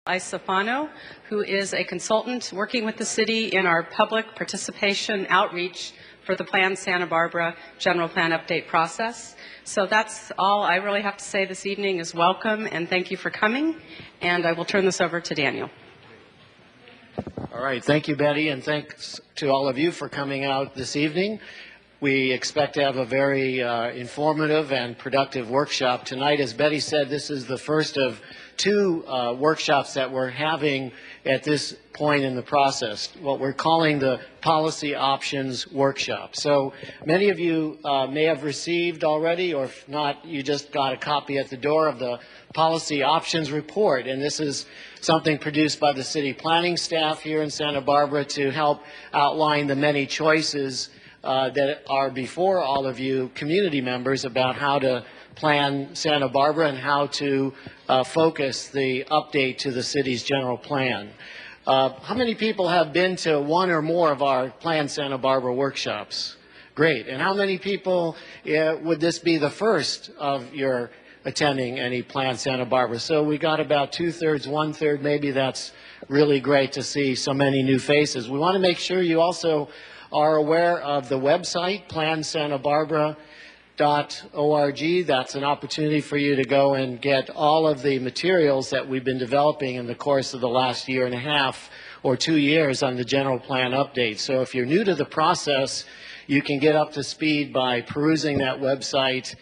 Isafano, who is a consultant working with the city in our public participation outreach for the Plan Santa Barbara General Plan Update process. So that's all I really have to say this evening is welcome and thank you for coming. And I will turn this over to Daniel. All right. Thank you, Betty, and thanks to all of you for coming out this evening. We expect to have a very informative and productive workshop tonight. As Betty said, this is the first of two workshops that we're having at this point in the process, what we're calling the Policy Options Workshop. So many of you may have received already, or if not, you just got a copy at the door of the Policy Options Report. And this is something produced by the city planning staff here in Santa Barbara to help outline the many choices that are before all of you community members about how to plan Santa Barbara and how to focus the update to the city's general plan. How many people have been to one or more of our Plan Santa Barbara workshops? Great. And how many people would this be the first of your attending any Plan Santa Barbara? So we got about 2/3, 1/3, maybe. That's really great to see so many new faces. We want to make sure you also are aware of the website, plansantabarbara.org. That's an opportunity for you to go and get all of the materials that we've been developing in the course of the last year and a half or 2 years on the general plan update. So if you're new to the process, you can get up to speed by perusing that website.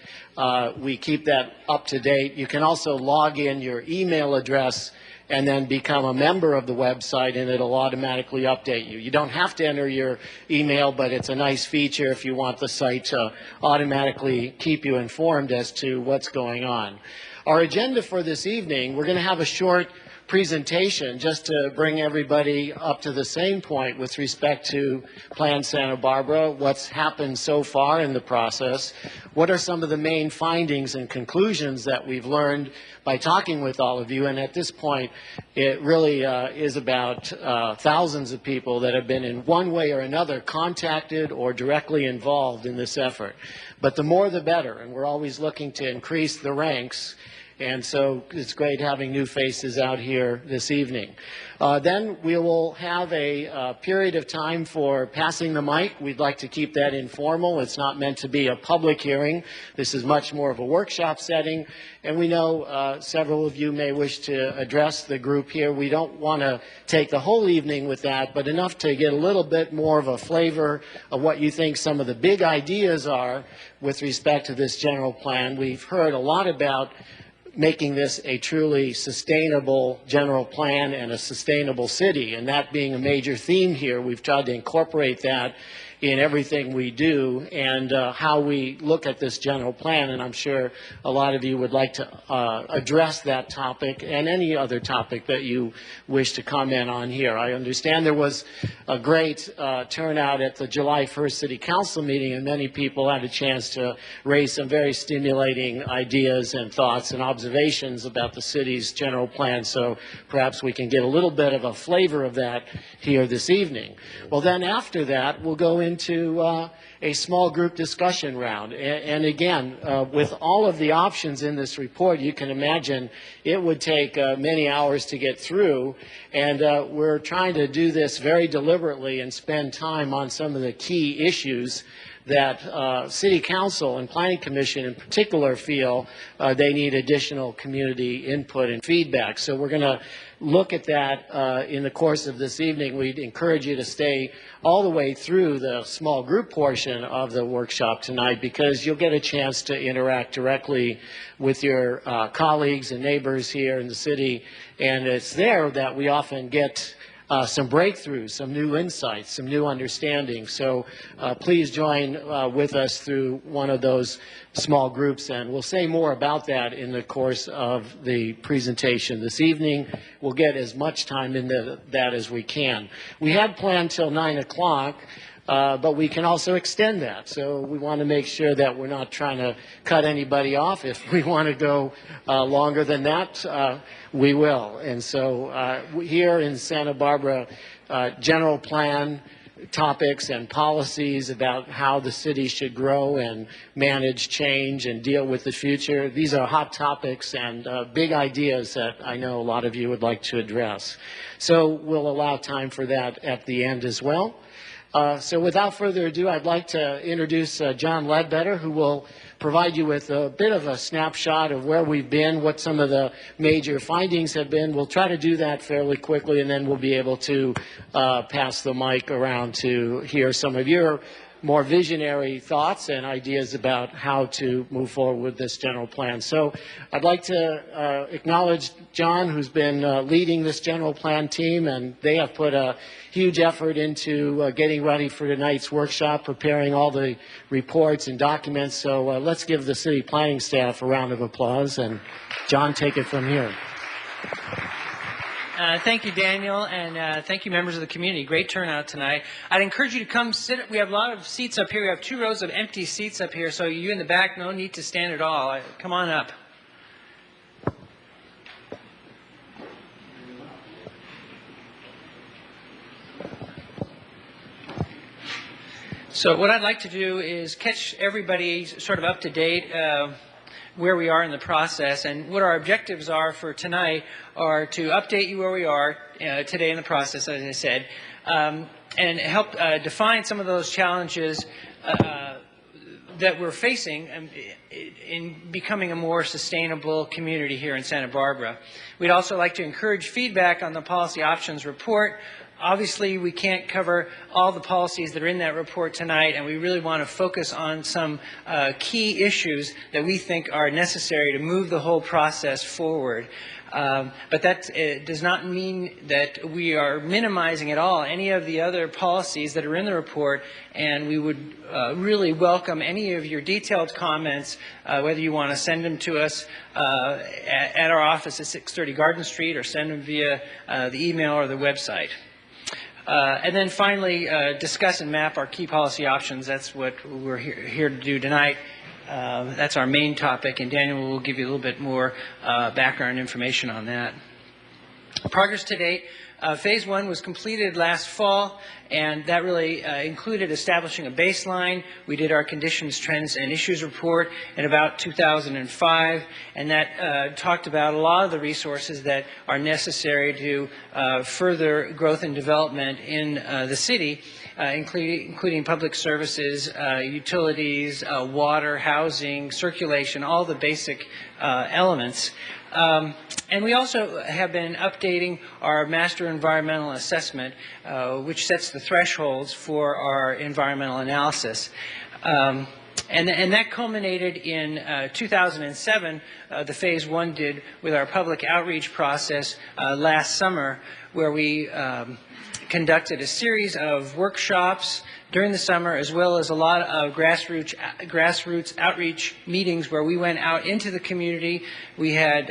We keep that up to date. You can also log in your email address and then become a member of the website, and it'll automatically update you. You don't have to enter your email, but it's a nice feature if you want the site to automatically keep you informed as to what's going on. Our agenda for this evening, we're going to have a short presentation just to bring everybody up to the same point with respect to Plan Santa Barbara, what's happened so far in the process, what are some of the main findings and conclusions that we've learned by talking with all of you. And at this point, it really is about thousands of people that have been in one way or another contacted or directly involved in this effort. But the more the better, and we're always looking to increase the ranks. And so it's great having new faces out here this evening. Then we will have a period of time for passing the mic. We'd like to keep that informal. It's not meant to be a public hearing. This is much more of a workshop setting. And we know several of you may wish to address the group here. We don't want to take the whole evening with that, but enough to get a little bit more of a flavor of what you think some of the big ideas are with respect to this general plan. We've heard a lot about making this a truly sustainable general plan and a sustainable city, and that being a major theme here. We've tried to incorporate that in everything we do and how we look at this general plan, and I'm sure a lot of you would like to address that topic and any other topic that you wish to comment on here. I understand there was a great turnout at the July 1st City Council meeting, and many people had a chance to raise some very stimulating ideas and thoughts and observations about the city's general plan, so perhaps we can get a little bit of a flavor of that here this evening. Well, then after that, we'll go into a small group discussion round. And again, with all of the options in this report, you can imagine it would take many hours to get through. And we're trying to do this very deliberately and spend time on some of the key issues that City Council and Planning Commission in particular feel they need additional community input and feedback. So we're going to look at that in the course of this evening. We'd encourage you to stay all the way through the small group portion of the workshop tonight, because you'll get a chance to interact directly with your colleagues and neighbors here in the city. And it's there that we often get some breakthroughs, some new insights, some new understanding. So please join with us through one of those small groups, and we'll say more about that in the course of the presentation this evening. We'll get as much time into that as we can. We had planned till 9 o'clock. But we can also extend that. So we want to make sure that we're not trying to cut anybody off. If we want to go longer than that, we will. And so here in Santa Barbara, general plan, topics and policies about how the city should grow and manage change and deal with the future. These are hot topics and big ideas that I know a lot of you would like to address. So we'll allow time for that at the end as well. So without further ado, I'd like to introduce John Ledbetter, who will provide you with a bit of a snapshot of where we've been, what some of the major findings have been. We'll try to do that fairly quickly, and then we'll be able to pass the mic around to hear some of your more visionary thoughts and ideas about how to move forward with this general plan. So I'd like to acknowledge John, who's been leading this general plan team, and they have put a huge effort into getting ready for tonight's workshop, preparing all the reports and documents. So let's give the city planning staff a round of applause, and John, take it from here. Thank you, Daniel, and thank you, members of the community. Great turnout tonight. I'd encourage you to come sit. We have a lot of seats up here. We have 2 rows of empty seats up here, so you in the back, no need to stand at all. Come on up. So what I'd like to do is catch everybody sort of up to date where we are in the process, and what our objectives are for tonight are to update you where we are today in the process, as I said, and help define some of those challenges that we're facing in becoming a more sustainable community here in Santa Barbara. We'd also like to encourage feedback on the policy options report. Obviously, we can't cover all the policies that are in that report tonight, and we really want to focus on some key issues that we think are necessary to move the whole process forward. But that does not mean that we are minimizing at all any of the other policies that are in the report, and we would really welcome any of your detailed comments, whether you want to send them to us at our office at 630 Garden Street or send them via the email or the website. And then finally, discuss and map our key policy options. That's what we're here to do tonight. That's our main topic, and Daniel will give you a little bit more background information on that. Progress to date. Phase 1 was completed last fall, and that really included establishing a baseline. We did our conditions, trends, and issues report in about 2005, and that talked about a lot of the resources that are necessary to further growth and development in the city, including public services, utilities, water, housing, circulation, all the basic elements. And we also have been updating our master environmental assessment, which sets the thresholds for our environmental analysis. And that culminated in 2007, the phase 1 did with our public outreach process last summer, where we conducted a series of workshops during the summer, as well as a lot of grassroots outreach meetings where we went out into the community. We had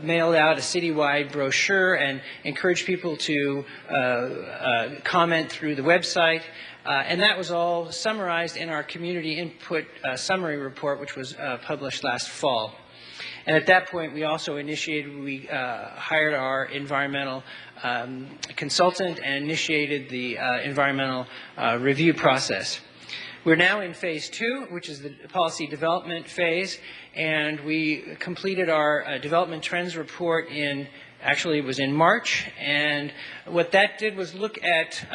mailed out a citywide brochure and encouraged people to comment through the website. And that was all summarized in our community input summary report, which was published last fall. And at that point, we also hired our environmental consultant and initiated the environmental review process. We're now in phase 2, which is the policy development phase, and we completed our development trends report actually it was in March, and what that did was look at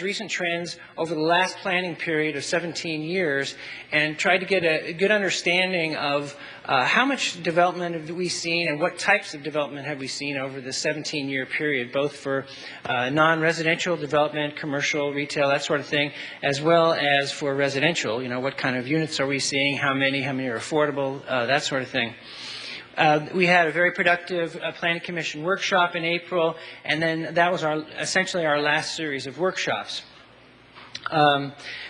recent trends over the last planning period of 17 years, and tried to get a good understanding of how much development have we seen and what types of development have we seen over the 17-year period, both for non-residential development, commercial, retail, that sort of thing, as well as for residential. You know, what kind of units are we seeing, how many are affordable, that sort of thing. We had a very productive Planning Commission workshop in April, and then that was essentially our last series of workshops.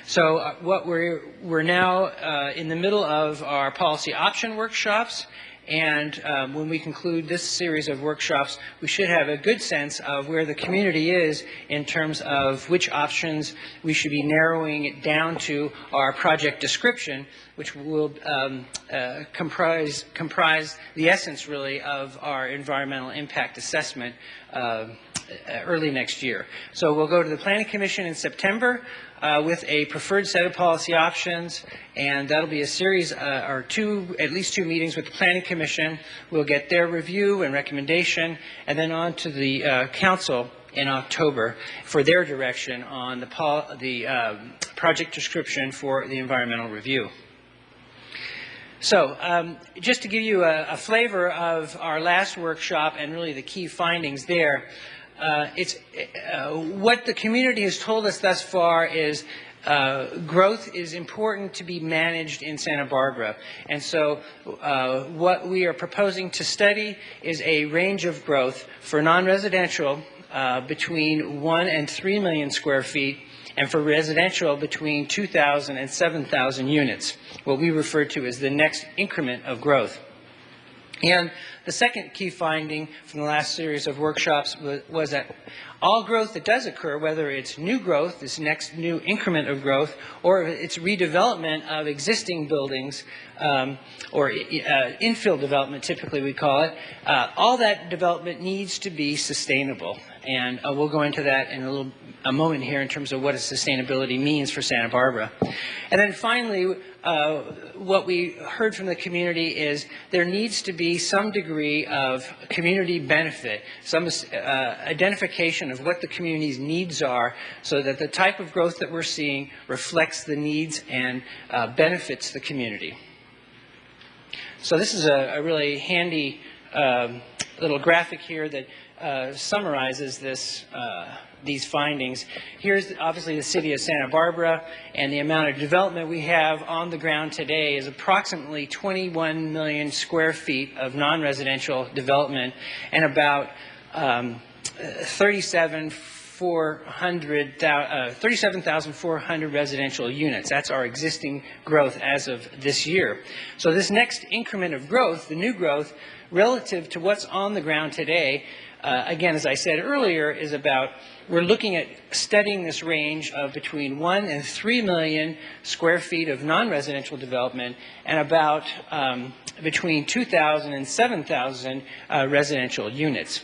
So what we're now in the middle of our policy option workshops, and when we conclude this series of workshops, we should have a good sense of where the community is in terms of which options we should be narrowing it down to our project description, which will comprise the essence, really, of our environmental impact assessment early next year. So we'll go to the Planning Commission in September with a preferred set of policy options, and that'll be a series or at least two meetings with the Planning Commission. We'll get their review and recommendation, and then on to the Council in October for their direction on the project description for the environmental review. So just to give you a flavor of our last workshop and really the key findings there, what the community has told us thus far is growth is important to be managed in Santa Barbara. And so what we are proposing to study is a range of growth for non-residential between 1 and 3 million square feet, and for residential between 2,000 and 7,000 units, what we refer to as the next increment of growth. And the second key finding from the last series of workshops was that all growth that does occur, whether it's new growth, this next new increment of growth, or it's redevelopment of existing buildings, or infill development, typically we call it, all that development needs to be sustainable. And we'll go into that in a moment here in terms of what sustainability means for Santa Barbara. And then finally, what we heard from the community is there needs to be some degree of community benefit, some identification of what the community's needs are, so that the type of growth that we're seeing reflects the needs and benefits the community. So this is a really handy little graphic here that summarizes these findings. Here's obviously the city of Santa Barbara, and the amount of development we have on the ground today is approximately 21 million square feet of non-residential development and about 37,400 residential units. That's our existing growth as of this year. So this next increment of growth, the new growth, relative to what's on the ground today, again, as I said earlier, is about we're looking at studying this range of between 1 and 3 million square feet of non-residential development and about between 2,000 and 7,000 residential units.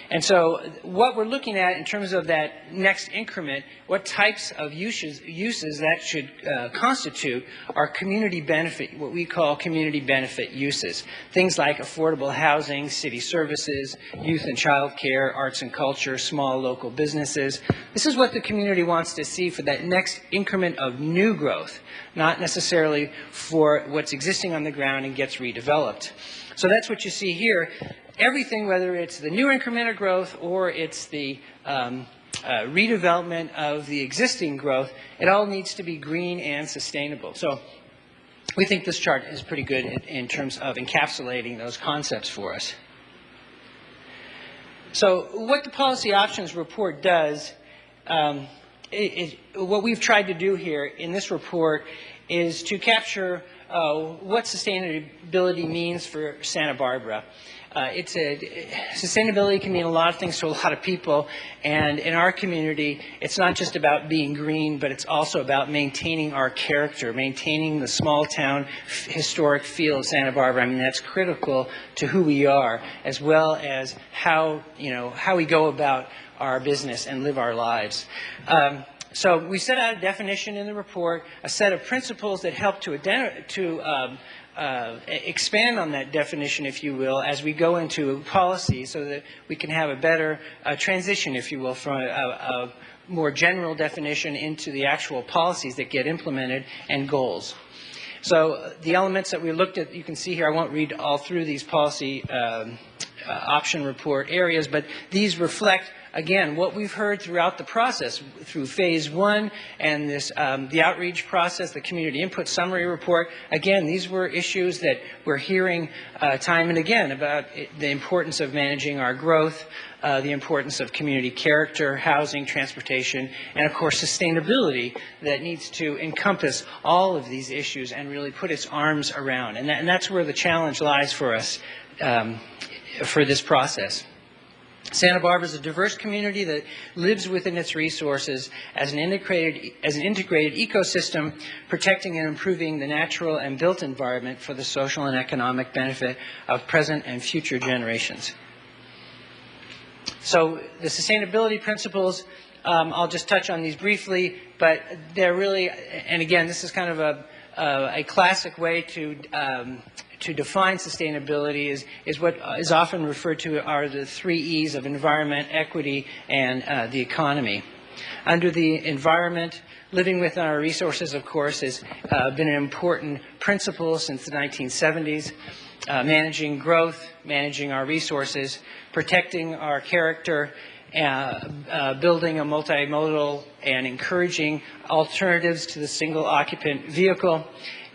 And so what we're looking at in terms of that next increment, what types of uses that should constitute are community benefit, what we call community benefit uses. Things like affordable housing, city services, youth and child care, arts and culture, small local businesses. This is what the community wants to see for that next increment of new growth, not necessarily for what's existing on the ground and gets redeveloped. So that's what you see here. Everything, whether it's the new increment of growth or it's the redevelopment of the existing growth, it all needs to be green and sustainable. So we think this chart is pretty good in terms of encapsulating those concepts for us. So what the Policy Options Report does, what we've tried to do here in this report is to capture what sustainability means for Santa Barbara. Sustainability can mean a lot of things to a lot of people, and in our community, it's not just about being green, but it's also about maintaining our character, maintaining the small town historic feel of Santa Barbara. I mean, that's critical to who we are, as well as how we go about our business and live our lives. So we set out a definition in the report, a set of principles that help to expand on that definition, if you will, as we go into policy, so that we can have a better transition, if you will, from a more general definition into the actual policies that get implemented and goals. So the elements that we looked at, you can see here, I won't read all through these policy option report areas, but these reflect, again, what we've heard throughout the process, through phase one and this, the outreach process, the community input summary report. Again, these were issues that we're hearing time and again about the importance of managing our growth, the importance of community character, housing, transportation, and of course sustainability that needs to encompass all of these issues and really put its arms around. And that's where the challenge lies for us for this process. Santa Barbara is a diverse community that lives within its resources as an integrated ecosystem, protecting and improving the natural and built environment for the social and economic benefit of present and future generations. So the sustainability principles, I'll just touch on these briefly, but they're really, and again, this is kind of a classic way to define sustainability is what is often referred to are the 3 E's of environment, equity, and the economy. Under the environment, living within our resources, of course, has been an important principle since the 1970s. Managing growth, managing our resources, protecting our character, building a multimodal and encouraging alternatives to the single occupant vehicle,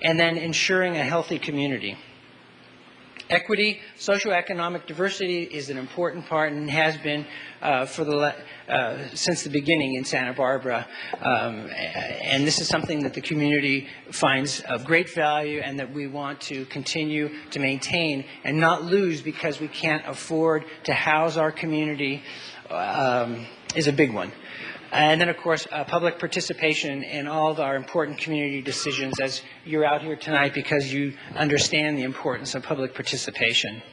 and then ensuring a healthy community. Equity, socioeconomic diversity is an important part and has been since the beginning in Santa Barbara. And this is something that the community finds of great value and that we want to continue to maintain and not lose because we can't afford to house our community is a big one. And then, of course, public participation in all of our important community decisions as you're out here tonight because you understand the importance of public participation.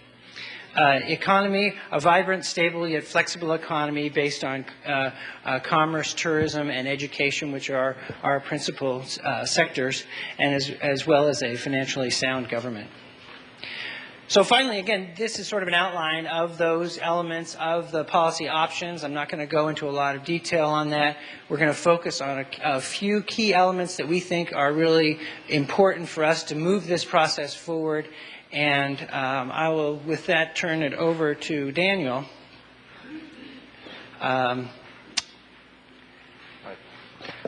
Economy, a vibrant, stable, yet flexible economy based on commerce, tourism, and education, which are our principal sectors, and as well as a financially sound government. So finally, again, this is sort of an outline of those elements of the policy options. I'm not going to go into a lot of detail on that. We're going to focus on a few key elements that we think are really important for us to move this process forward. And I will, with that, turn it over to Daniel.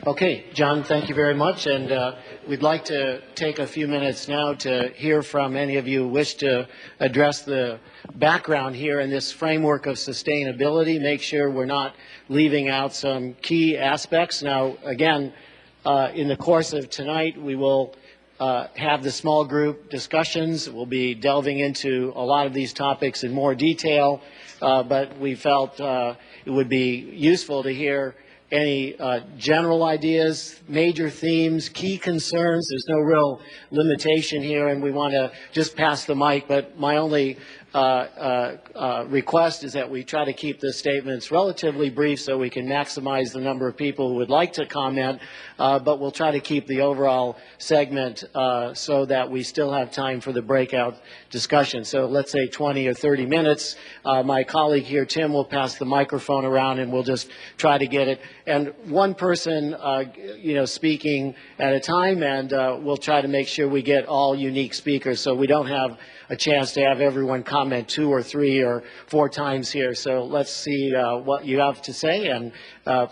Okay, John, thank you very much. And we'd like to take a few minutes now to hear from any of you who wish to address the background here in this framework of sustainability, make sure we're not leaving out some key aspects. Now, again, in the course of tonight, we will have the small group discussions. We'll be delving into a lot of these topics in more detail, but we felt it would be useful to hear any general ideas, major themes, key concerns. There's no real limitation here, and we want to just pass the mic, but my only request is that we try to keep the statements relatively brief so we can maximize the number of people who would like to comment, but we'll try to keep the overall segment so that we still have time for the breakout discussion. So let's say 20 or 30 minutes. My colleague here, Tim, will pass the microphone around and we'll just try to get it. And one person, speaking at a time, and we'll try to make sure we get all unique speakers so we don't have a chance to have everyone comment 2 or 3 or 4 times here. So let's see what you have to say, and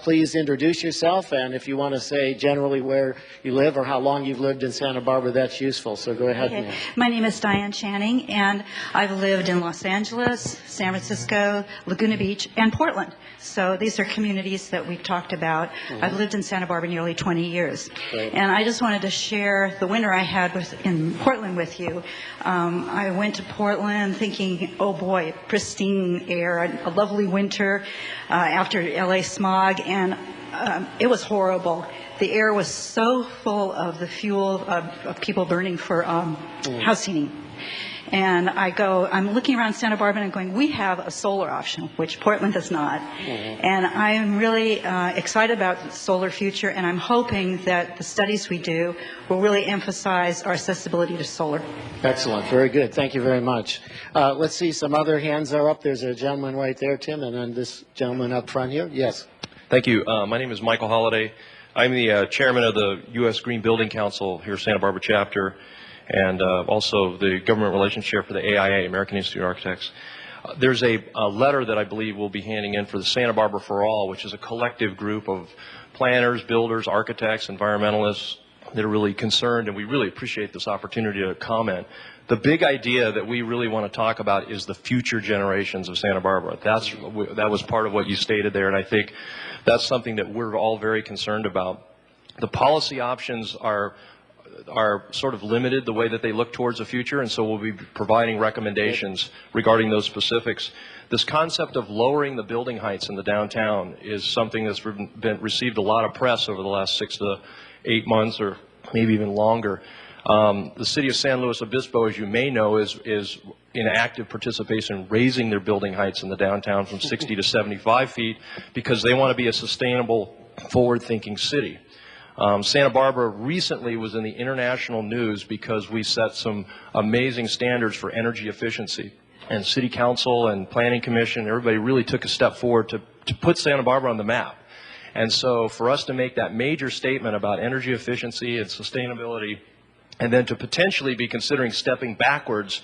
please introduce yourself, and if you want to say generally where you live or how long you've lived in Santa Barbara, that's useful. So go ahead. Okay. My name is Diane Channing, and I've lived in Los Angeles, San Francisco, Laguna Beach, and Portland. So these are communities that we've talked about. Mm-hmm. I've lived in Santa Barbara nearly 20 years. Great. And I just wanted to share the winter I had in Portland with you. I went to Portland thinking, oh boy, pristine air, a lovely winter after LA smog, and it was horrible. The air was so full of the fuel of people burning for house heating. And I'm looking around Santa Barbara and I'm going, we have a solar option, which Portland does not. Mm-hmm. And I'm really excited about the solar future, and I'm hoping that the studies we do will really emphasize our accessibility to solar. Excellent. Very good. Thank you very much. Let's see, some other hands are up. There's a gentleman right there, Tim, and then this gentleman up front here. Yes. Thank you. My name is Michael Holliday. I'm the chairman of the U.S. Green Building Council here, Santa Barbara chapter, and also the government relations chair for the AIA, American Institute of Architects. There's a letter that I believe we'll be handing in for the Santa Barbara for All, which is a collective group of planners, builders, architects, environmentalists that are really concerned, and we really appreciate this opportunity to comment. The big idea that we really want to talk about is the future generations of Santa Barbara. That was part of what you stated there, and I think that's something that we're all very concerned about. The policy options are sort of limited the way that they look towards the future, and so we'll be providing recommendations regarding those specifics. This concept of lowering the building heights in the downtown is something that's received a lot of press over the last 6 to 8 months or maybe even longer. The city of San Luis Obispo, as you may know, is in active participation raising their building heights in the downtown from 60 to 75 feet because they want to be a sustainable, forward-thinking city. Santa Barbara recently was in the international news because we set some amazing standards for energy efficiency. And City Council and Planning Commission, everybody really took a step forward to put Santa Barbara on the map. And so for us to make that major statement about energy efficiency and sustainability, and then to potentially be considering stepping backwards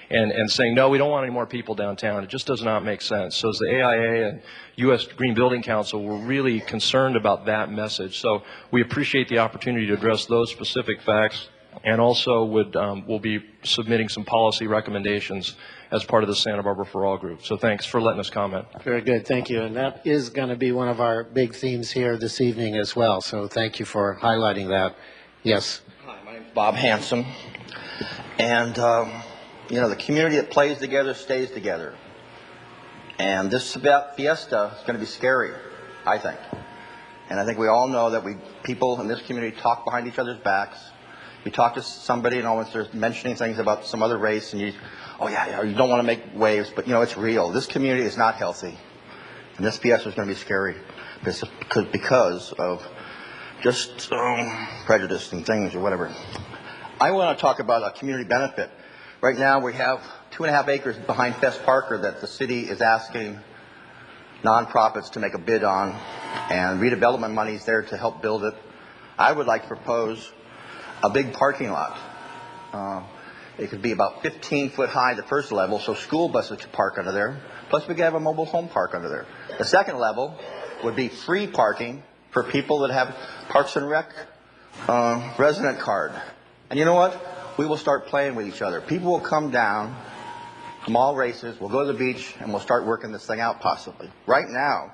and saying, no, we don't want any more people downtown. It just does not make sense. So as the AIA and U.S. Green Building Council, we're really concerned about that message. So we appreciate the opportunity to address those specific facts, and also we'll be submitting some policy recommendations as part of the Santa Barbara for All group. So thanks for letting us comment. Very good, thank you. And that is going to be one of our big themes here this evening as well. So thank you for highlighting that. Yes. Hi, my name's Bob Hanson, and you know, the community that plays together stays together. And this fiesta is going to be scary, I think. And I think we all know that people in this community talk behind each other's backs. You talk to somebody and always they're mentioning things about some other race, and you don't want to make waves, but you know, it's real. This community is not healthy. And this fiesta is going to be scary because of just prejudice and things or whatever. I want to talk about a community benefit. Right now we have 2.5 acres behind Fest Parker that the city is asking nonprofits to make a bid on, and redevelopment money is there to help build it. I would like to propose a big parking lot. It could be about 15 foot high, the first level, so school buses could park under there. Plus we could have a mobile home park under there. The second level would be free parking for people that have Parks and Rec resident card. And you know what? We will start playing with each other. People will come down from all races. We'll go to the beach and we'll start working this thing out possibly. Right now,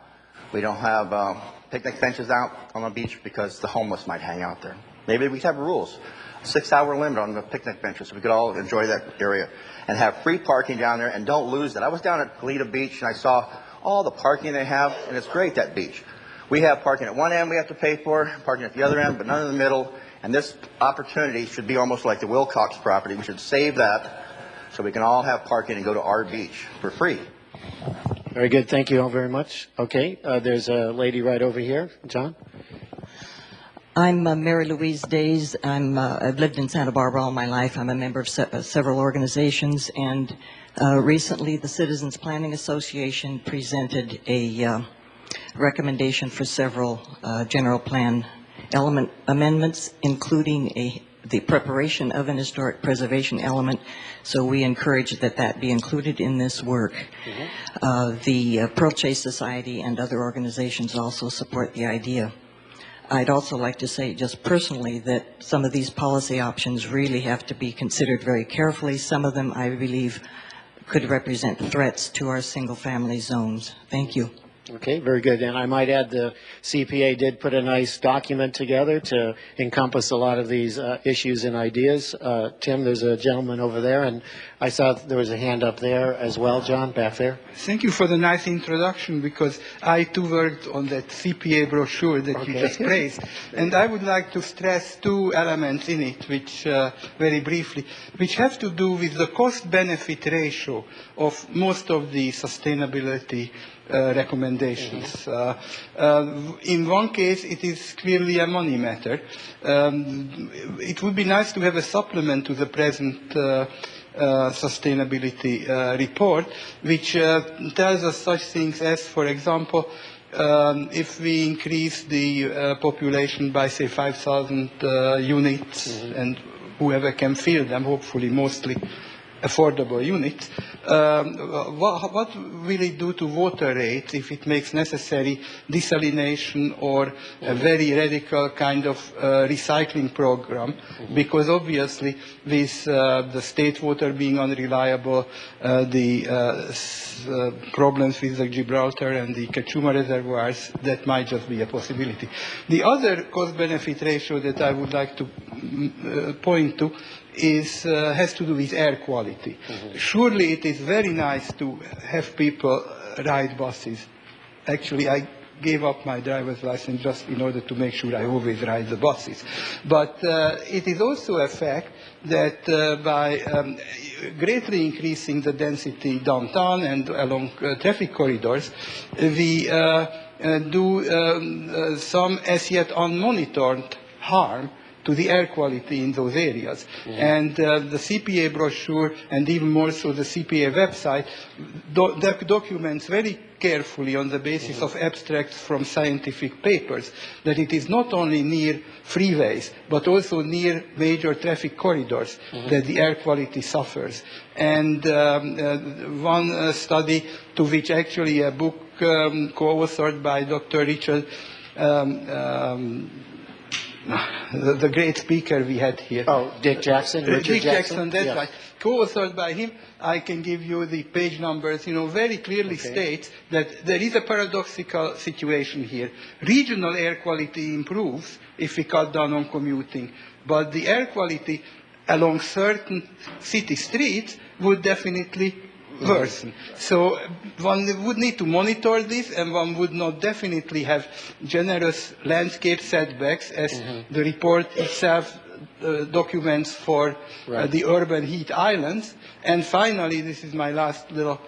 we don't have picnic benches out on the beach because the homeless might hang out there. Maybe we could have rules. 6-hour limit on the picnic benches so we could all enjoy that area. And have free parking down there, and don't lose that. I was down at Goleta Beach and I saw all the parking they have, and it's great, that beach. We have parking at one end we have to pay for, parking at the other end, but none in the middle. And this opportunity should be almost like the Wilcox property. We should save that so we can all have parking and go to our beach for free. Very good. Thank you all very much. Okay. There's a lady right over here. John? I'm Mary Louise Days. I've lived in Santa Barbara all my life. I'm a member of several organizations, and recently the Citizens Planning Association presented a recommendation for several general plan element amendments, including the preparation of an historic preservation element. So we encourage that be included in this work. Mm-hmm. The Pearl Chase Society and other organizations also support the idea. I'd also like to say just personally that some of these policy options really have to be considered very carefully. Some of them, I believe, could represent threats to our single-family zones. Thank you. Okay, very good. And I might add the CPA did put a nice document together to encompass a lot of these issues and ideas. Tim, there's a gentleman over there, and I saw there was a hand up there as well. John, back there. Thank you for the nice introduction, because I too worked on that CPA brochure that you just praised. And I would like to stress two elements in it, which very briefly, which have to do with the cost-benefit ratio of most of the sustainability recommendations. In one case, it is clearly a money matter. It would be nice to have a supplement to the present sustainability report, which tells us such things as, for example, if we increase the population by, say, 5,000 units, and whoever can fill them, hopefully mostly affordable units, what will it do to water rates if it makes necessary desalination or a very radical kind of recycling program? Because obviously with the state water being unreliable, the problems with the Gibraltar and the Kachuma reservoirs, that might just be a possibility. The other cost-benefit ratio that I would like to point to has to do with air quality. Surely it is very nice to have people ride buses. Actually, I gave up my driver's license just in order to make sure I always ride the buses. But it is also a fact that by greatly increasing the density downtown and along traffic corridors, we do some as yet unmonitored harm to the air quality in those areas. And the CPA brochure, and even more so the CPA website, documents very carefully on the basis of abstracts from scientific papers that it is not only near freeways, but also near major traffic corridors that the air quality suffers. And one study to which actually a book co-authored by Dr. Richard the great speaker we had here. Oh, Dick Jackson? Dick Jackson, that's yes. right. Co-authored by him, I can give you the page numbers, very clearly states that there is a paradoxical situation here. Regional air quality improves if we cut down on commuting, but the air quality along certain city streets would definitely worsen. So one would need to monitor this, and one would not definitely have generous landscape setbacks, as the report itself documents for the urban heat islands. And finally, this is my last little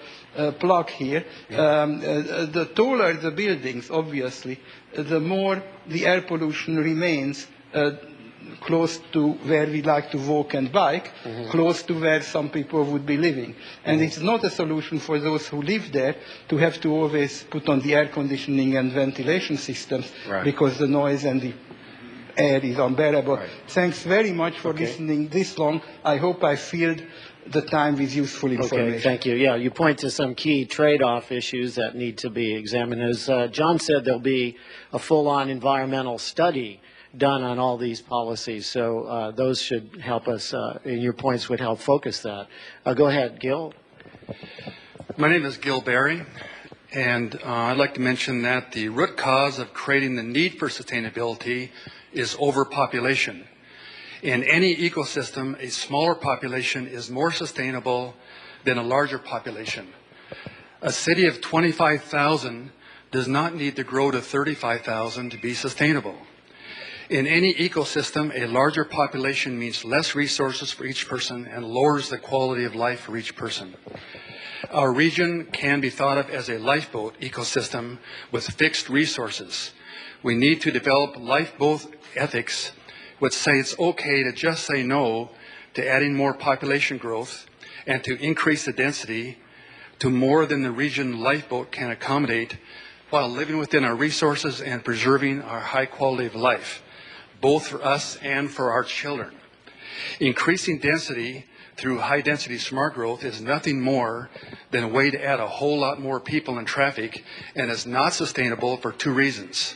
plug here, the taller the buildings, obviously, the more the air pollution remains close to where we like to walk and bike, close to where some people would be living. And it's not a solution for those who live there to have to always put on the air conditioning and ventilation systems, because the noise and the air is unbearable. Thanks very much for listening this long. I hope I filled the time with useful information. Okay, thank you. Yeah, you point to some key trade-off issues that need to be examined. As John said, there'll be a full-on environmental study done on all these policies, so those should help us, and your points would help focus that. Go ahead, Gil. My name is Gil Barry, and I'd like to mention that the root cause of creating the need for sustainability is overpopulation. In any ecosystem, a smaller population is more sustainable than a larger population. A city of 25,000 does not need to grow to 35,000 to be sustainable. In any ecosystem, a larger population means less resources for each person and lowers the quality of life for each person. Our region can be thought of as a lifeboat ecosystem with fixed resources. We need to develop lifeboat ethics which say it's okay to just say no to adding more population growth and to increase the density to more than the region lifeboat can accommodate while living within our resources and preserving our high quality of life, both for us and for our children. Increasing density through high-density smart growth is nothing more than a way to add a whole lot more people and traffic, and is not sustainable for two reasons.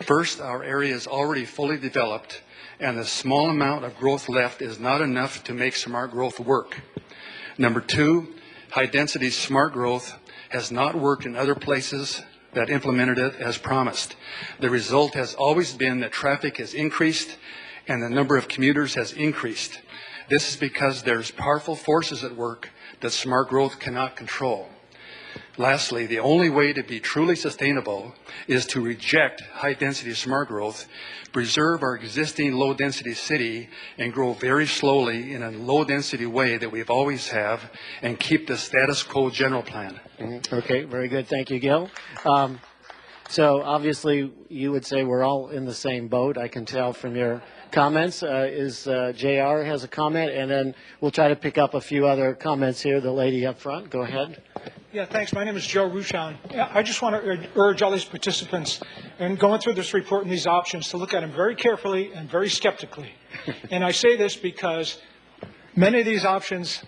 First, our area is already fully developed, and the small amount of growth left is not enough to make smart growth work. Number two, high-density smart growth has not worked in other places that implemented it as promised. The result has always been that traffic has increased and the number of commuters has increased. This is because there's powerful forces at work that smart growth cannot control. Lastly, the only way to be truly sustainable is to reject high-density smart growth, preserve our existing low-density city, and grow very slowly in a low-density way that we've always have, and keep the status quo general plan. Okay, very good. Thank you, Gil. So obviously, you would say we're all in the same boat. I can tell from your comments. JR has a comment, and then we'll try to pick up a few other comments here. The lady up front, go ahead. Yeah, thanks. My name is Joe Ruchon. I just want to urge all these participants in going through this report and these options to look at them very carefully and very skeptically. And I say this because many of these options,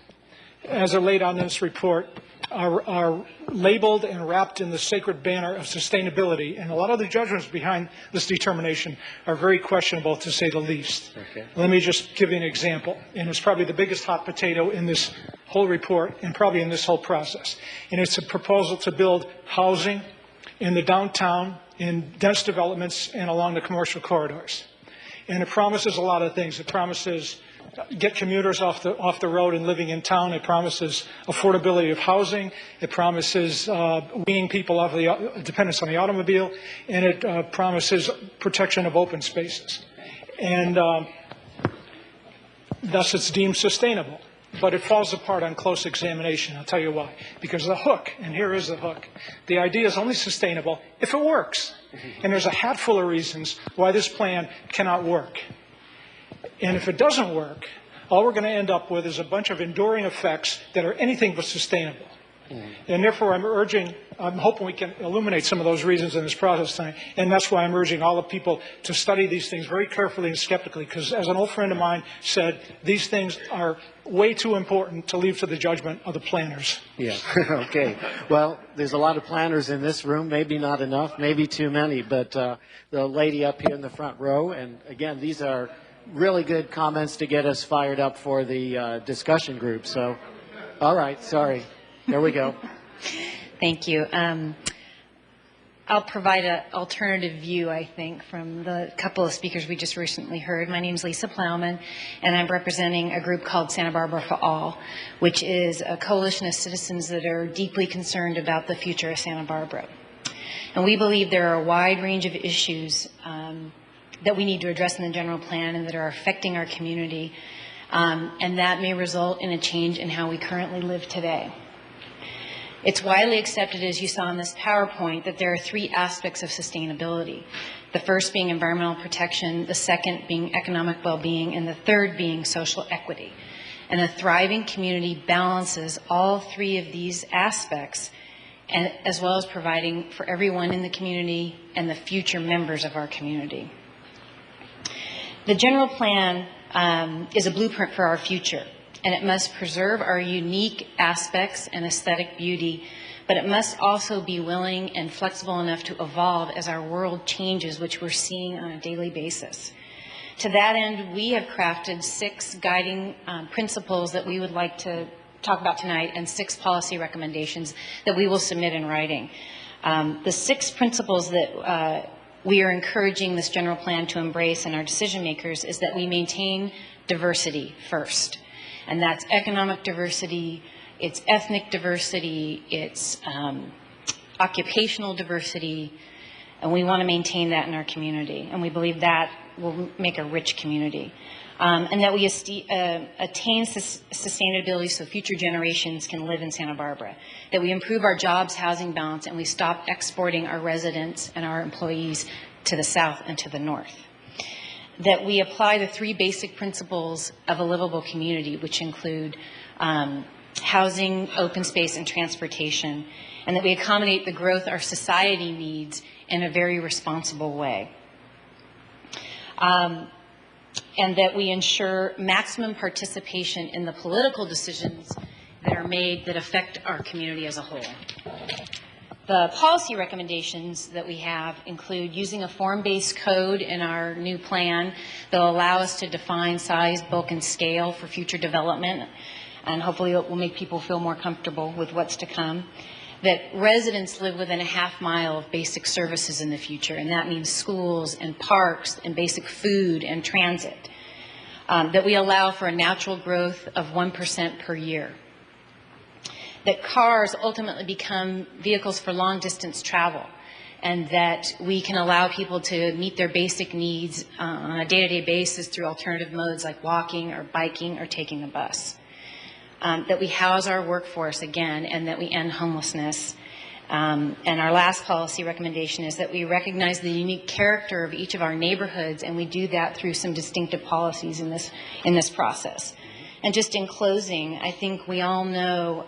as are laid out in this report, are labeled and wrapped in the sacred banner of sustainability. And a lot of the judgments behind this determination are very questionable, to say the least. Okay. Let me just give you an example. And it's probably the biggest hot potato in this whole report and probably in this whole process. And it's a proposal to build housing in the downtown, in dense developments, and along the commercial corridors. And it promises a lot of things. It promises get commuters off the road and living in town. It promises affordability of housing. It promises weaning people off the dependence on the automobile, and it promises protection of open spaces. And thus it's deemed sustainable. But it falls apart on close examination. I'll tell you why. Because the hook, and here is the hook, the idea is only sustainable if it works. And there's a hatful of reasons why this plan cannot work. And if it doesn't work, all we're going to end up with is a bunch of enduring effects that are anything but sustainable. And therefore, I'm hoping we can illuminate some of those reasons in this process tonight. And that's why I'm urging all the people to study these things very carefully and skeptically, because as an old friend of mine said, these things are way too important to leave to the judgment of the planners. Yeah, okay. Well, there's a lot of planners in this room, maybe not enough, maybe too many, but the lady up here in the front row, and again, these are really good comments to get us fired up for the discussion group. So, all right, sorry. There we go. Thank you. I'll provide an alternative view, I think, from the couple of speakers we just recently heard. My name is Lisa Plowman, and I'm representing a group called Santa Barbara for All, which is a coalition of citizens that are deeply concerned about the future of Santa Barbara. And we believe there are a wide range of issues that we need to address in the general plan and that are affecting our community, and that may result in a change in how we currently live today. It's widely accepted, as you saw in this PowerPoint, that there are three aspects of sustainability. The first being environmental protection, the second being economic well-being, and the third being social equity. And a thriving community balances all three of these aspects, and as well as providing for everyone in the community and the future members of our community. The general plan is a blueprint for our future, and it must preserve our unique aspects and aesthetic beauty, but it must also be willing and flexible enough to evolve as our world changes, which we're seeing on a daily basis. To that end, we have crafted 6 guiding principles that we would like to talk about tonight, and 6 policy recommendations that we will submit in writing. The 6 principles that we are encouraging this general plan to embrace in our decision makers is that we maintain diversity first. And that's economic diversity, it's ethnic diversity, it's occupational diversity, and we want to maintain that in our community. And we believe that will make a rich community. And that we attain sustainability so future generations can live in Santa Barbara. That we improve our jobs, housing balance, and we stop exporting our residents and our employees to the south and to the north. That we apply the 3 basic principles of a livable community, which include housing, open space, and transportation, and that we accommodate the growth our society needs in a very responsible way. And that we ensure maximum participation in the political decisions that are made that affect our community as a whole. The policy recommendations that we have include using a form-based code in our new plan that will allow us to define size, bulk, and scale for future development, and hopefully it will make people feel more comfortable with what's to come. That residents live within a half-mile of basic services in the future, and that means schools and parks and basic food and transit. That we allow for a natural growth of 1% per year. That cars ultimately become vehicles for long-distance travel, and that we can allow people to meet their basic needs on a day-to-day basis through alternative modes like walking or biking or taking the bus. That we house our workforce again, and that we end homelessness. And our last policy recommendation is that we recognize the unique character of each of our neighborhoods, and we do that through some distinctive policies in this process. And just in closing, I think we all know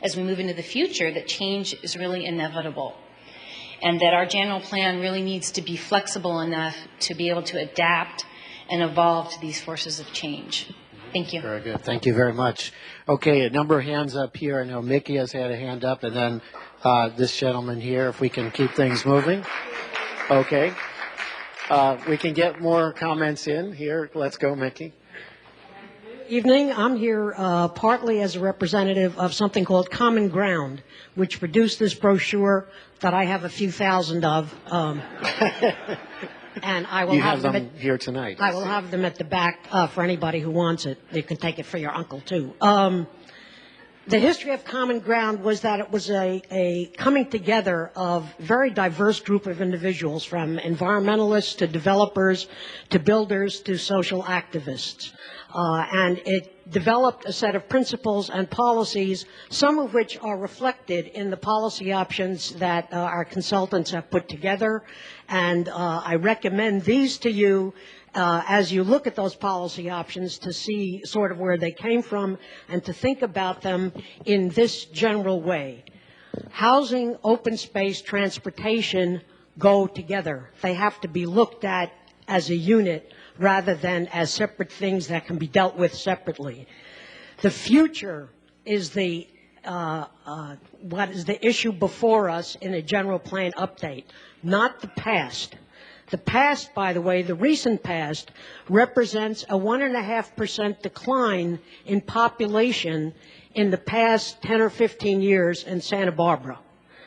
as we move into the future that change is really inevitable, and that our general plan really needs to be flexible enough to be able to adapt and evolve to these forces of change. Thank you. Very good. Thank you very much. Okay, a number of hands up here. I know Mickey has had a hand up, and then this gentleman here, if we can keep things moving. Okay. We can get more comments in here. Let's go, Mickey. Evening. I'm here partly as a representative of something called Common Ground, which produced this brochure that I have a few thousand of. and I will You have have them them here tonight. I will have them at the back for anybody who wants it. You can take it for your uncle, too. The history of Common Ground was that it was a coming together of very diverse group of individuals, from environmentalists to developers to builders to social activists. And it developed a set of principles and policies, some of which are reflected in the policy options that our consultants have put together. And I recommend these to you as you look at those policy options, to see sort of where they came from and to think about them in this general way. Housing, open space, transportation go together. They have to be looked at as a unit rather than as separate things that can be dealt with separately. The future is what is the issue before us in a general plan update, not the past. The past, by the way, the recent past, represents a 1.5% decline in population in the past 10 or 15 years in Santa Barbara.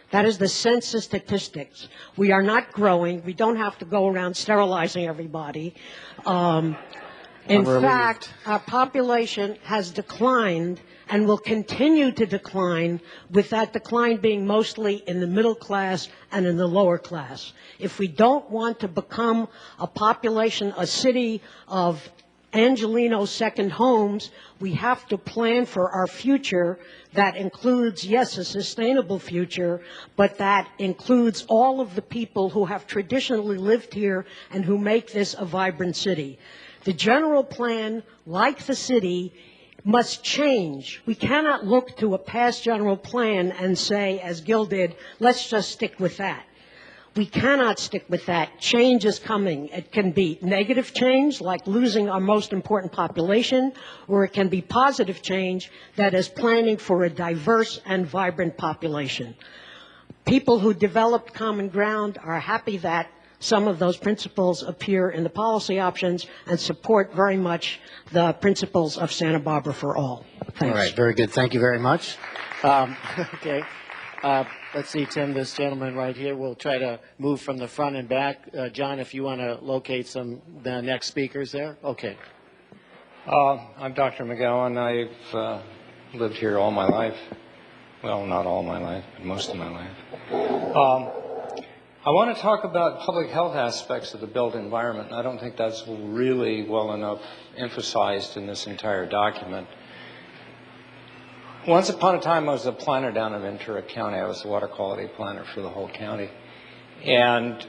That is the census statistics. We are not growing. We don't have to go around sterilizing everybody. In fact, our population has declined and will continue to decline, with that decline being mostly in the middle class and in the lower class. If we don't want to become a population, a city of Angelino second homes, we have to plan for our future that includes, yes, a sustainable future, but that includes all of the people who have traditionally lived here and who make this a vibrant city. The general plan, like the city, must change. We cannot look to a past general plan and say, as Gil did, let's just stick with that. We cannot stick with that. Change is coming. It can be negative change, like losing our most important population, or it can be positive change that is planning for a diverse and vibrant population. People who developed Common Ground are happy that some of those principles appear in the policy options and support very much the principles of Santa Barbara for all. Thanks. All right, very good. Thank you very much. Okay. Let's see, Tim, this gentleman right here. We'll try to move from the front and back. John, if you want to locate the next speakers there. Okay. I'm Dr. McGowan. I've lived here all my life. Well, not all my life, but most of my life. I want to talk about public health aspects of the built environment. I don't think that's really well enough emphasized in this entire document. Once upon a time, I was a planner down in Ventura County. I was the water quality planner for the whole county. And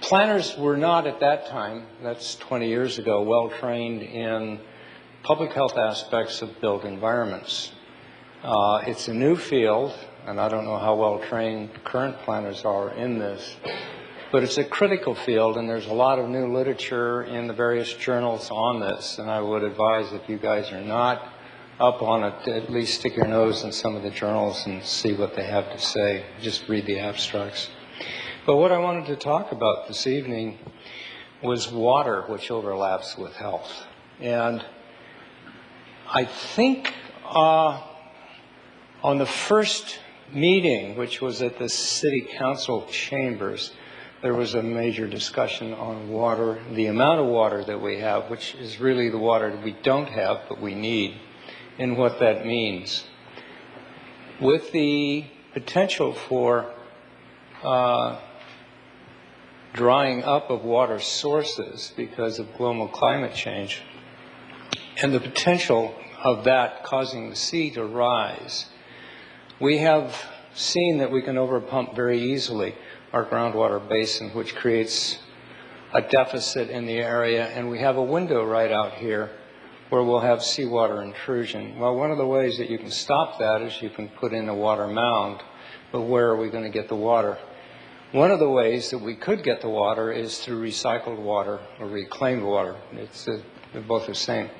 planners were not at that time, that's 20 years ago, well trained in public health aspects of built environments. It's a new field, and I don't know how well trained current planners are in this, but it's a critical field, and there's a lot of new literature in the various journals on this, and I would advise, if you guys are not up on it, to at least stick your nose in some of the journals and see what they have to say. Just read the abstracts. But what I wanted to talk about this evening was water, which overlaps with health. And I think on the first meeting, which was at the City Council chambers, there was a major discussion on water, the amount of water that we have, which is really the water that we don't have but we need, and what that means. With the potential for drying up of water sources because of global climate change, and the potential of that causing the sea to rise, we have seen that we can overpump very easily our groundwater basin, which creates a deficit in the area, and we have a window right out here where we'll have seawater intrusion. Well, one of the ways that you can stop that is you can put in a water mound, but where are we going to get the water? One of the ways that we could get the water is through recycled water or reclaimed water. They're both the same.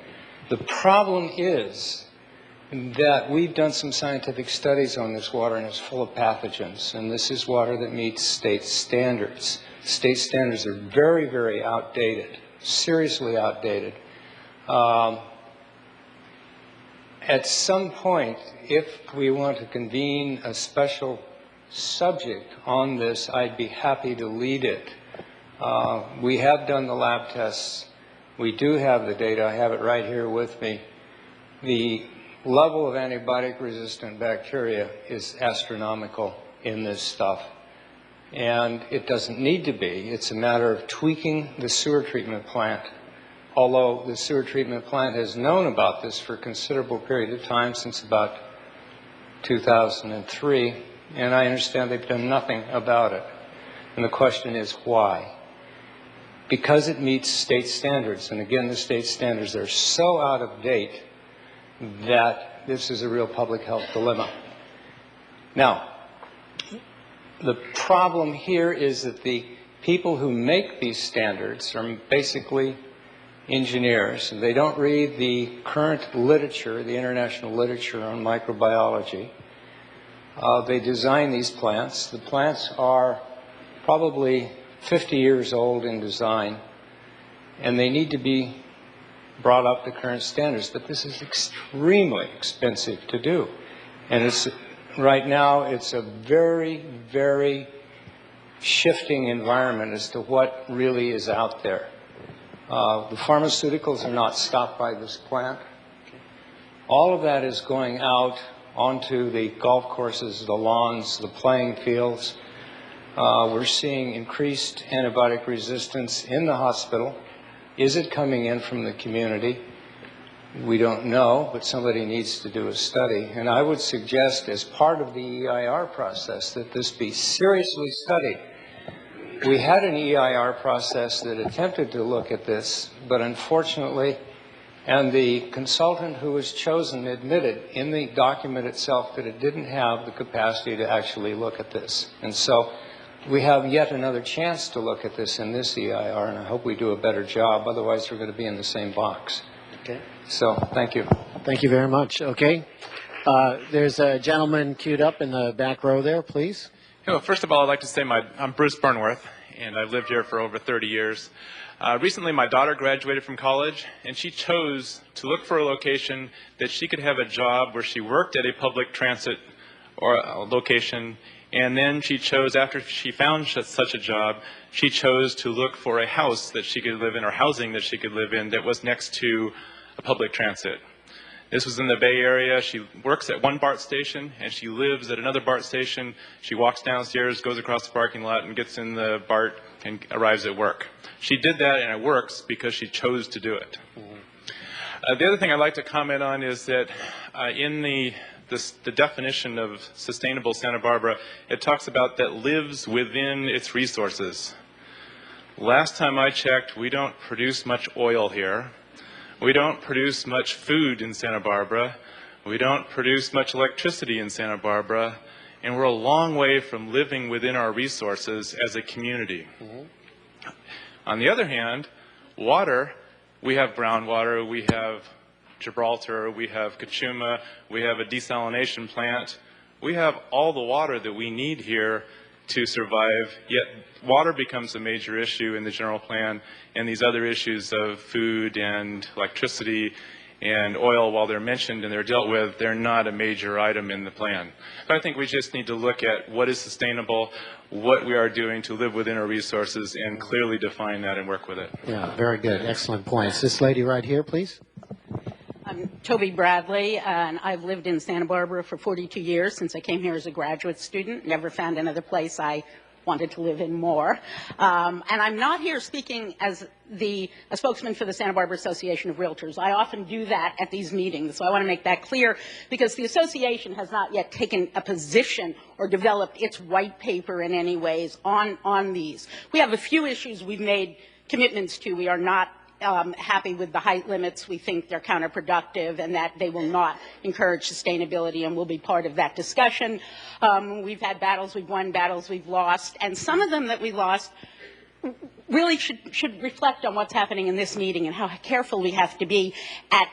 The problem is that we've done some scientific studies on this water, and it's full of pathogens, and this is water that meets state standards. State standards are very, very outdated, seriously outdated. At some point, if we want to convene a special subject on this, I'd be happy to lead it. We have done the lab tests. We do have the data. I have it right here with me. The level of antibiotic-resistant bacteria is astronomical in this stuff. And it doesn't need to be. It's a matter of tweaking the sewer treatment plant. Although the sewer treatment plant has known about this for a considerable period of time, since about 2003, and I understand they've done nothing about it. And the question is why? Because it meets state standards. And again, the state standards are so out of date that this is a real public health dilemma. Now, the problem here is that the people who make these standards are basically engineers. They don't read the current literature, the international literature on microbiology. They design these plants. The plants are probably 50 years old in design, and they need to be brought up to current standards. But this is extremely expensive to do. And it's, right now, it's a very, very shifting environment as to what really is out there. The pharmaceuticals are not stopped by this plant. All of that is going out onto the golf courses, the lawns, the playing fields. We're seeing increased antibiotic resistance in the hospital. Is it coming in from the community? We don't know, but somebody needs to do a study. And I would suggest, as part of the EIR process, that this be seriously studied. We had an EIR process that attempted to look at this, but unfortunately, and the consultant who was chosen admitted in the document itself that it didn't have the capacity to actually look at this. And so we have yet another chance to look at this in this EIR, and I hope we do a better job. Otherwise, we're going to be in the same box. Okay. So, thank you. Thank you very much. Okay. There's a gentleman queued up in the back row there, please. Well, first of all, I'd like to say I'm Bruce Burnworth, and I've lived here for over 30 years. Recently, my daughter graduated from college, and she chose to look for a location that she could have a job where she worked at a public transit or location, and then she chose, after she found such a job, she chose to look for a house that she could live in, or housing that she could live in, that was next to a public transit. This was in the Bay Area. She works at one BART station, and she lives at another BART station. She walks downstairs, goes across the parking lot, and gets in the BART and arrives at work. She did that, and it works because she chose to do it. The other thing I'd like to comment on is that in the definition of sustainable Santa Barbara, it talks about that lives within its resources. Last time I checked, we don't produce much oil here. We don't produce much food in Santa Barbara. We don't produce much electricity in Santa Barbara. And we're a long way from living within our resources as a community. On the other hand, water, we have groundwater, we have Gibraltar, we have Kachuma, we have a desalination plant. We have all the water that we need here to survive, yet water becomes a major issue in the general plan, and these other issues of food and electricity and oil, while they're mentioned and they're dealt with, they're not a major item in the plan. But I think we just need to look at what is sustainable, what we are doing to live within our resources, and clearly define that and work with it. Yeah, very good. Excellent points. This lady right here, please. I'm Toby Bradley, and I've lived in Santa Barbara for 42 years since I came here as a graduate student. Never found another place I wanted to live in more. And I'm not here speaking as a spokesman for the Santa Barbara Association of Realtors. I often do that at these meetings, so I want to make that clear, because the association has not yet taken a position or developed its white paper in any ways on these. We have a few issues we've made commitments to. We are not happy with the height limits. We think they're counterproductive and that they will not encourage sustainability, and will be part of that discussion. We've had battles we've won, battles we've lost, and some of them that we lost really should reflect on what's happening in this meeting and how careful we have to be at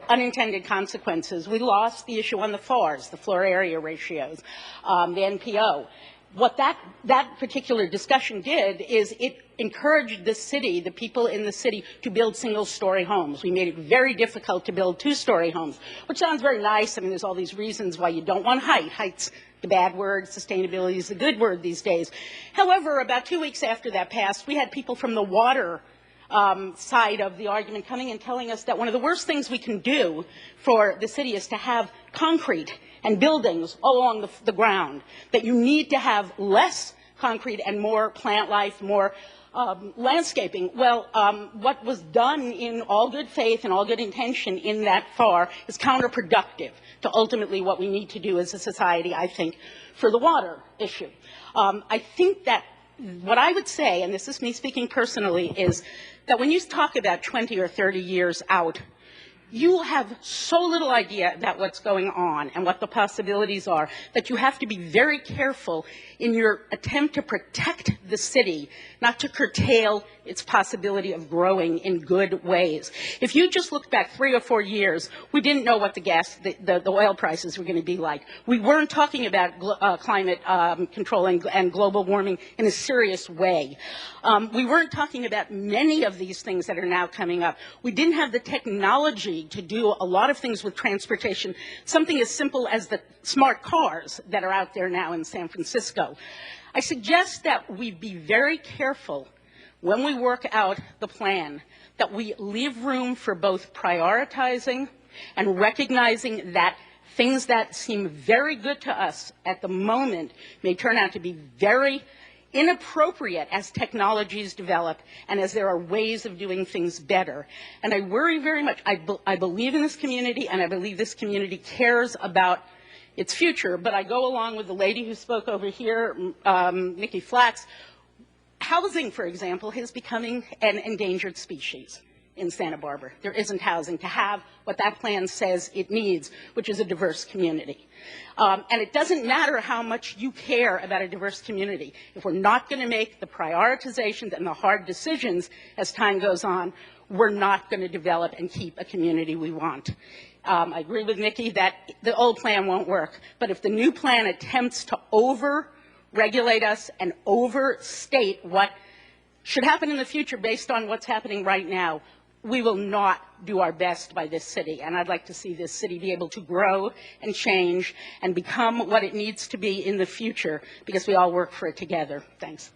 unintended consequences. We lost the issue on the FARs, the floor area ratios, the NPO. What that particular discussion did is it encouraged the city, the people in the city, to build single-story homes. We made it very difficult to build two-story homes, which sounds very nice. I mean, there's all these reasons why you don't want height. Height's the bad word. Sustainability is the good word these days. However, about 2 weeks after that passed, we had people from the water side of the argument coming and telling us that one of the worst things we can do for the city is to have concrete and buildings all along the ground, that you need to have less concrete and more plant life, more landscaping. Well, what was done in all good faith and all good intention in that far is counterproductive to ultimately what we need to do as a society, I think, for the water issue. I think that what I would say, and this is me speaking personally, is that when you talk about 20 or 30 years out, you have so little idea about what's going on and what the possibilities are that you have to be very careful in your attempt to protect the city, not to curtail its possibility of growing in good ways. If you just look back 3 or 4 years, we didn't know what the oil prices were going to be like. We weren't talking about climate control and global warming in a serious way. We weren't talking about many of these things that are now coming up. We didn't have the technology to do a lot of things with transportation, something as simple as the smart cars that are out there now in San Francisco. I suggest that we be very careful when we work out the plan, that we leave room for both prioritizing and recognizing that things that seem very good to us at the moment may turn out to be very inappropriate as technologies develop and as there are ways of doing things better. And I worry very much. I believe in this community, and I believe this community cares about its future, but I go along with the lady who spoke over here, Nikki Flax. Housing, for example, is becoming an endangered species in Santa Barbara. There isn't housing to have what that plan says it needs, which is a diverse community. And it doesn't matter how much you care about a diverse community. If we're not going to make the prioritizations and the hard decisions as time goes on, we're not going to develop and keep a community we want. I agree with Nikki that the old plan won't work, but if the new plan attempts to over-regulate us and overstate what should happen in the future based on what's happening right now, we will not do our best by this city. And I'd like to see this city be able to grow and change and become what it needs to be in the future, because we all work for it together. Thanks.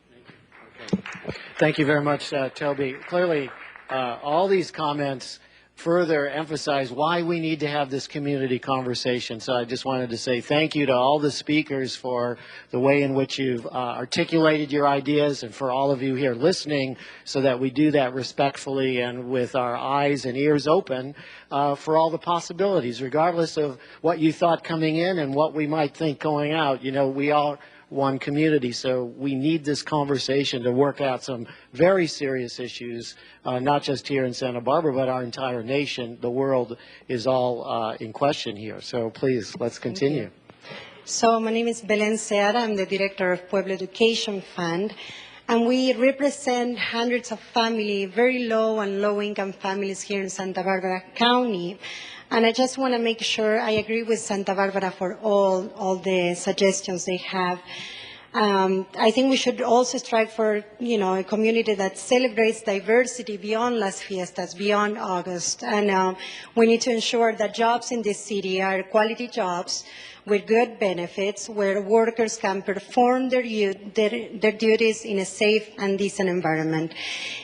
Thank you very much, Toby. Clearly, all these comments further emphasize why we need to have this community conversation. So I just wanted to say thank you to all the speakers for the way in which you've articulated your ideas, and for all of you here listening, so that we do that respectfully and with our eyes and ears open for all the possibilities, regardless of what you thought coming in and what we might think going out. You know, we all one community, so we need this conversation to work out some very serious issues, not just here in Santa Barbara, but our entire nation. The world is all in question here. So please, let's continue. So my name is Belen Seara. I'm the director of Pueblo Education Fund, and we represent hundreds of families, very low and low-income families here in Santa Barbara County. And I just want to make sure I agree with Santa Barbara for all the suggestions they have. I think we should also strive for, a community that celebrates diversity beyond Las Fiestas, beyond August. And we need to ensure that jobs in this city are quality jobs with good benefits, where workers can perform their duties in a safe and decent environment.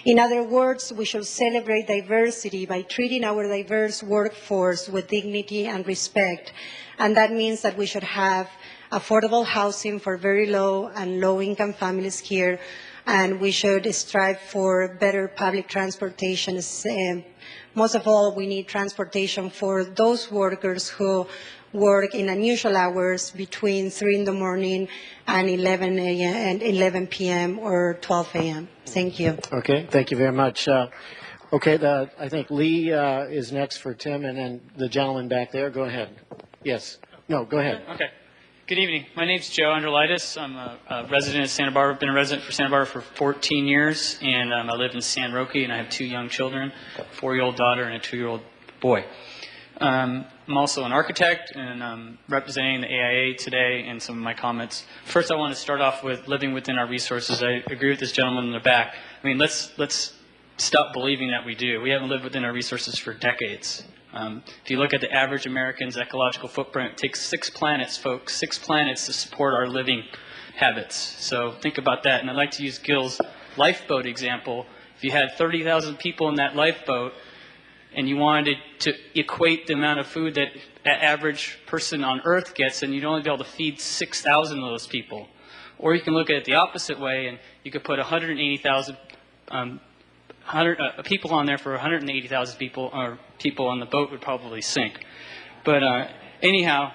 In other words, we should celebrate diversity by treating our diverse workforce with dignity and respect. And that means that we should have affordable housing for very low and low-income families here, and we should strive for better public transportation. Most of all, we need transportation for those workers who work in unusual hours between 3 in the morning and 11 p.m. or 12 a.m. Thank you. Okay, thank you very much. Okay, I think Lee is next for Tim, and then the gentleman back there. Go ahead. Yes. No, go ahead. Okay. Good evening. My name's Joe Underlitis. I'm a resident of Santa Barbara. I've been a resident for Santa Barbara for 14 years, and I live in San Roque, and I have 2 young children, a 4-year-old daughter and a 2-year-old boy. I'm also an architect, and I'm representing the AIA today in some of my comments. First, I want to start off with living within our resources. I agree with this gentleman in the back. I mean, let's stop believing that we do. We haven't lived within our resources for decades. If you look at the average American's ecological footprint, it takes 6 planets, folks, 6 planets to support our living habits. So think about that. And I'd like to use Gil's lifeboat example. If you had 30,000 people in that lifeboat and you wanted to equate the amount of food that an average person on Earth gets, and you'd only be able to feed 6,000 of those people. Or you can look at it the opposite way, and you could put 180,000 people on there for 180,000 people, or people on the boat would probably sink. But anyhow,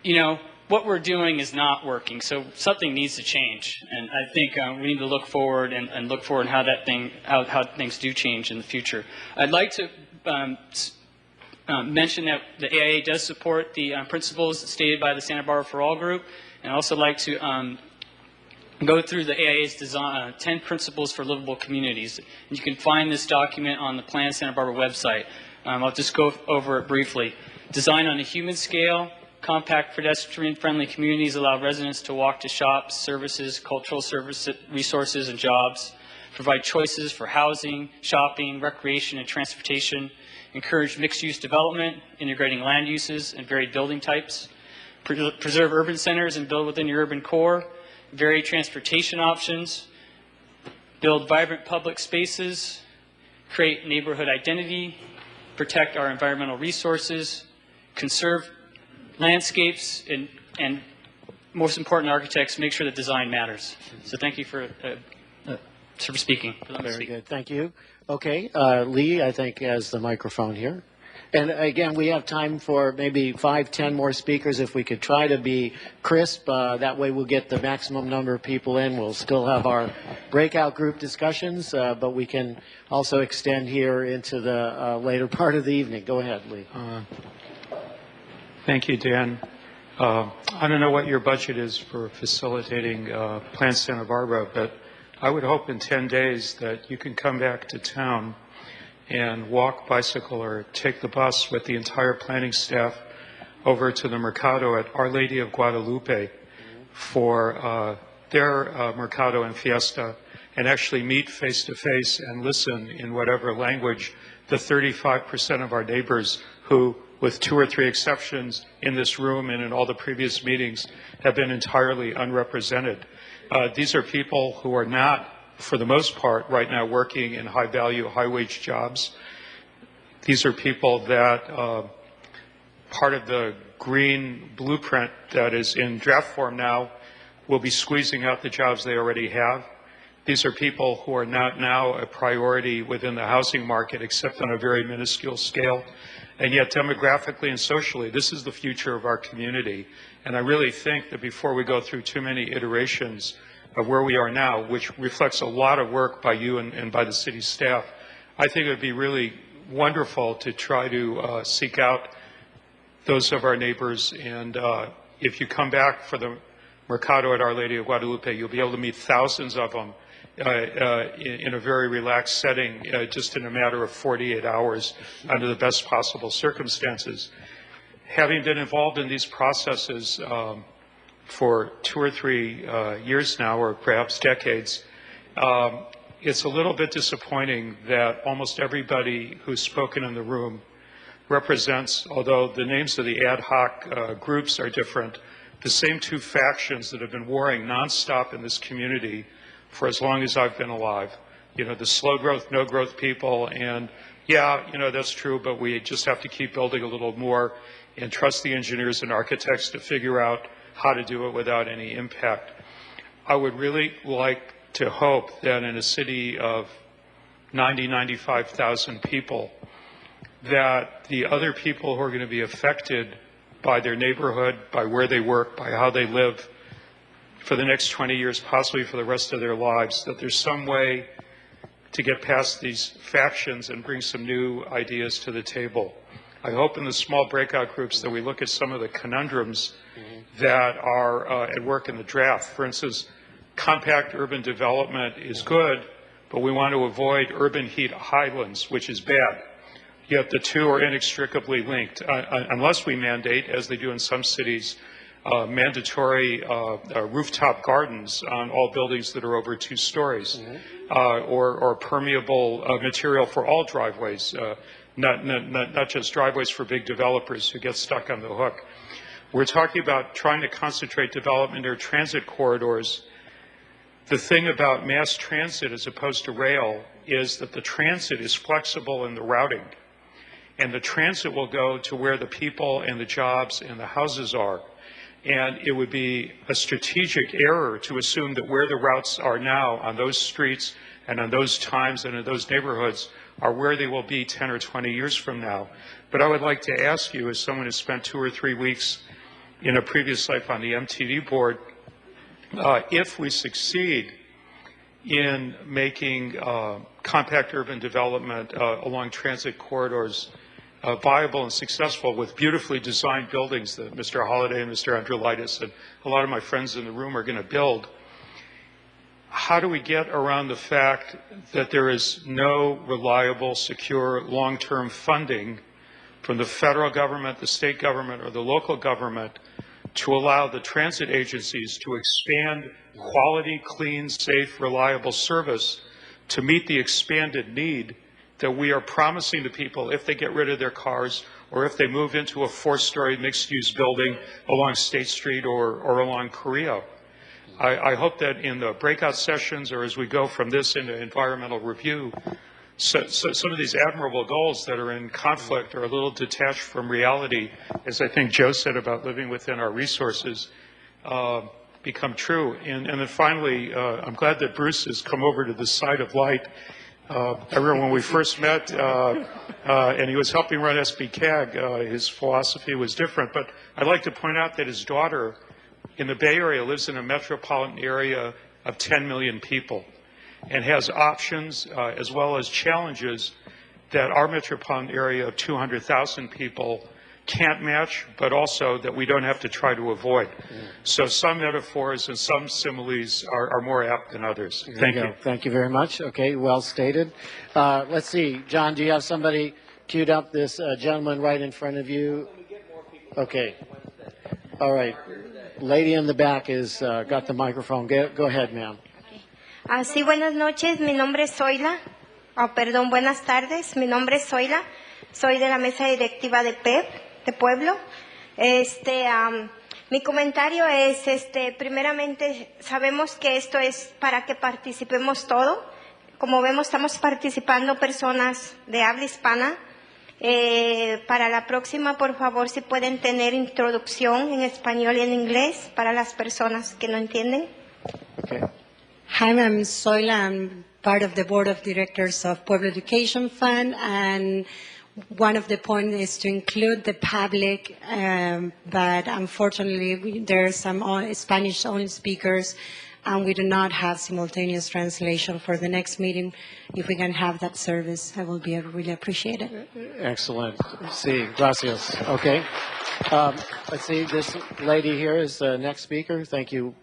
you know, what we're doing is not working, so something needs to change. And I think we need to look forward and look forward how things do change in the future. I'd like to mention that the AIA does support the principles stated by the Santa Barbara For All group, and I'd also like to go through the AIA's 10 principles for livable communities. And you can find this document on the Plan Santa Barbara website. I'll just go over it briefly. Design on a human scale. Compact pedestrian-friendly communities allow residents to walk to shops, services, cultural resources, and jobs. Provide choices for housing, shopping, recreation, and transportation. Encourage mixed-use development, integrating land uses and varied building types. Preserve urban centers and build within your urban core. Vary transportation options. Build vibrant public spaces. Create neighborhood identity. Protect our environmental resources. Conserve landscapes, and most important, architects, make sure that design matters. So thank you for speaking. Very good. Thank you. Okay. Lee, I think, has the microphone here. And again, we have time for maybe 5, 10 more speakers. If we could try to be crisp, that way we'll get the maximum number of people in. We'll still have our breakout group discussions, but we can also extend here into the later part of the evening. Go ahead, Lee. Thank you, Dan. I don't know what your budget is for facilitating Plan Santa Barbara, but I would hope in 10 days that you can come back to town and walk, bicycle, or take the bus with the entire planning staff over to the Mercado at Our Lady of Guadalupe for their Mercado and Fiesta, and actually meet face-to-face and listen in whatever language the 35% of our neighbors who, with 2 or 3 exceptions in this room and in all the previous meetings, have been entirely unrepresented. These are people who are not, for the most part, right now working in high-value, high-wage jobs. These are people that part of the green blueprint that is in draft form now will be squeezing out the jobs they already have. These are people who are not now a priority within the housing market, except on a very minuscule scale. And yet demographically and socially, this is the future of our community. And I really think that before we go through too many iterations of where we are now, which reflects a lot of work by you and by the city staff, I think it would be really wonderful to try to seek out those of our neighbors. And if you come back for the Mercado at Our Lady of Guadalupe, you'll be able to meet thousands of them in a very relaxed setting, just in a matter of 48 hours under the best possible circumstances. Having been involved in these processes for 2 or 3 years now, or perhaps decades, it's a little bit disappointing that almost everybody who's spoken in the room represents, although the names of the ad hoc groups are different, the same 2 factions that have been warring nonstop in this community for as long as I've been alive. You know, the slow growth, no growth people, and yeah, you know, that's true, but we just have to keep building a little more and trust the engineers and architects to figure out how to do it without any impact. I would really like to hope that in a city of 95,000 people, that the other people who are going to be affected by their neighborhood, by where they work, by how they live, for the next 20 years, possibly for the rest of their lives, that there's some way to get past these factions and bring some new ideas to the table. I hope in the small breakout groups that we look at some of the conundrums that are at work in the draft. For instance, compact urban development is good, but we want to avoid urban heat highlands, which is bad. Yet the 2 are inextricably linked, unless we mandate, as they do in some cities, mandatory rooftop gardens on all buildings that are over 2 stories, or permeable material for all driveways. not just driveways for big developers who get stuck on the hook. We're talking about trying to concentrate development near transit corridors. The thing about mass transit as opposed to rail is that the transit is flexible in the routing, and the transit will go to where the people and the jobs and the houses are. And it would be a strategic error to assume that where the routes are now on those streets and on those times and in those neighborhoods are where they will be 10 or 20 years from now. But I would like to ask you, as someone who spent 2 or 3 weeks in a previous life on the MTD board, if we succeed in making compact urban development along transit corridors viable and successful with beautifully designed buildings that Mr. Holliday and Mr. Andrulaitis and a lot of my friends in the room are going to build, how do we get around the fact that there is no reliable, secure, long-term funding from the federal government, the state government, or the local government to allow the transit agencies to expand quality, clean, safe, reliable service to meet the expanded need that we are promising to people if they get rid of their cars or if they move into a 4-story mixed-use building along State Street or along Carrillo. I hope that in the breakout sessions or as we go from this into environmental review, so some of these admirable goals that are in conflict or a little detached from reality, as I think Joe said about living within our resources, become true. And then finally, I'm glad that Bruce has come over to the side of light. I remember when we first met, and he was helping run SB-CAG, his philosophy was different. But I'd like to point out that his daughter in the Bay Area lives in a metropolitan area of 10 million people and has options as well as challenges that our metropolitan area of 200,000 people can't match, but also that we don't have to try to avoid. So some metaphors and some similes are more apt than others. Thank you. Thank you very much. Okay, well stated. Let's see, John, do you have somebody queued up? This gentleman right in front of you. Okay. All right. Lady in the back is got the microphone. Go ahead, ma'am. Sí, buenas noches. Mi nombre es Zoila. Perdón, buenas tardes. Mi nombre es Zoila. Soy de la mesa directiva de PEP, de Pueblo. Mi comentario es, primeramente, sabemos que esto es para que participemos todo. Como vemos, estamos participando personas de habla hispana. Para la próxima, por favor, si pueden tener introducción en español y en inglés para las personas que no entienden. Okay. Hi, I'm Zoila. I'm part of the board of directors of Pueblo Education Fund, and one of the points is to include the public, but unfortunately there are some Spanish-only speakers, and we do not have simultaneous translation for the next meeting. If we can have that service, I will be really appreciated. Excellent. Sí, gracias. Okay. Let's see, this lady here is the next speaker. Thank you.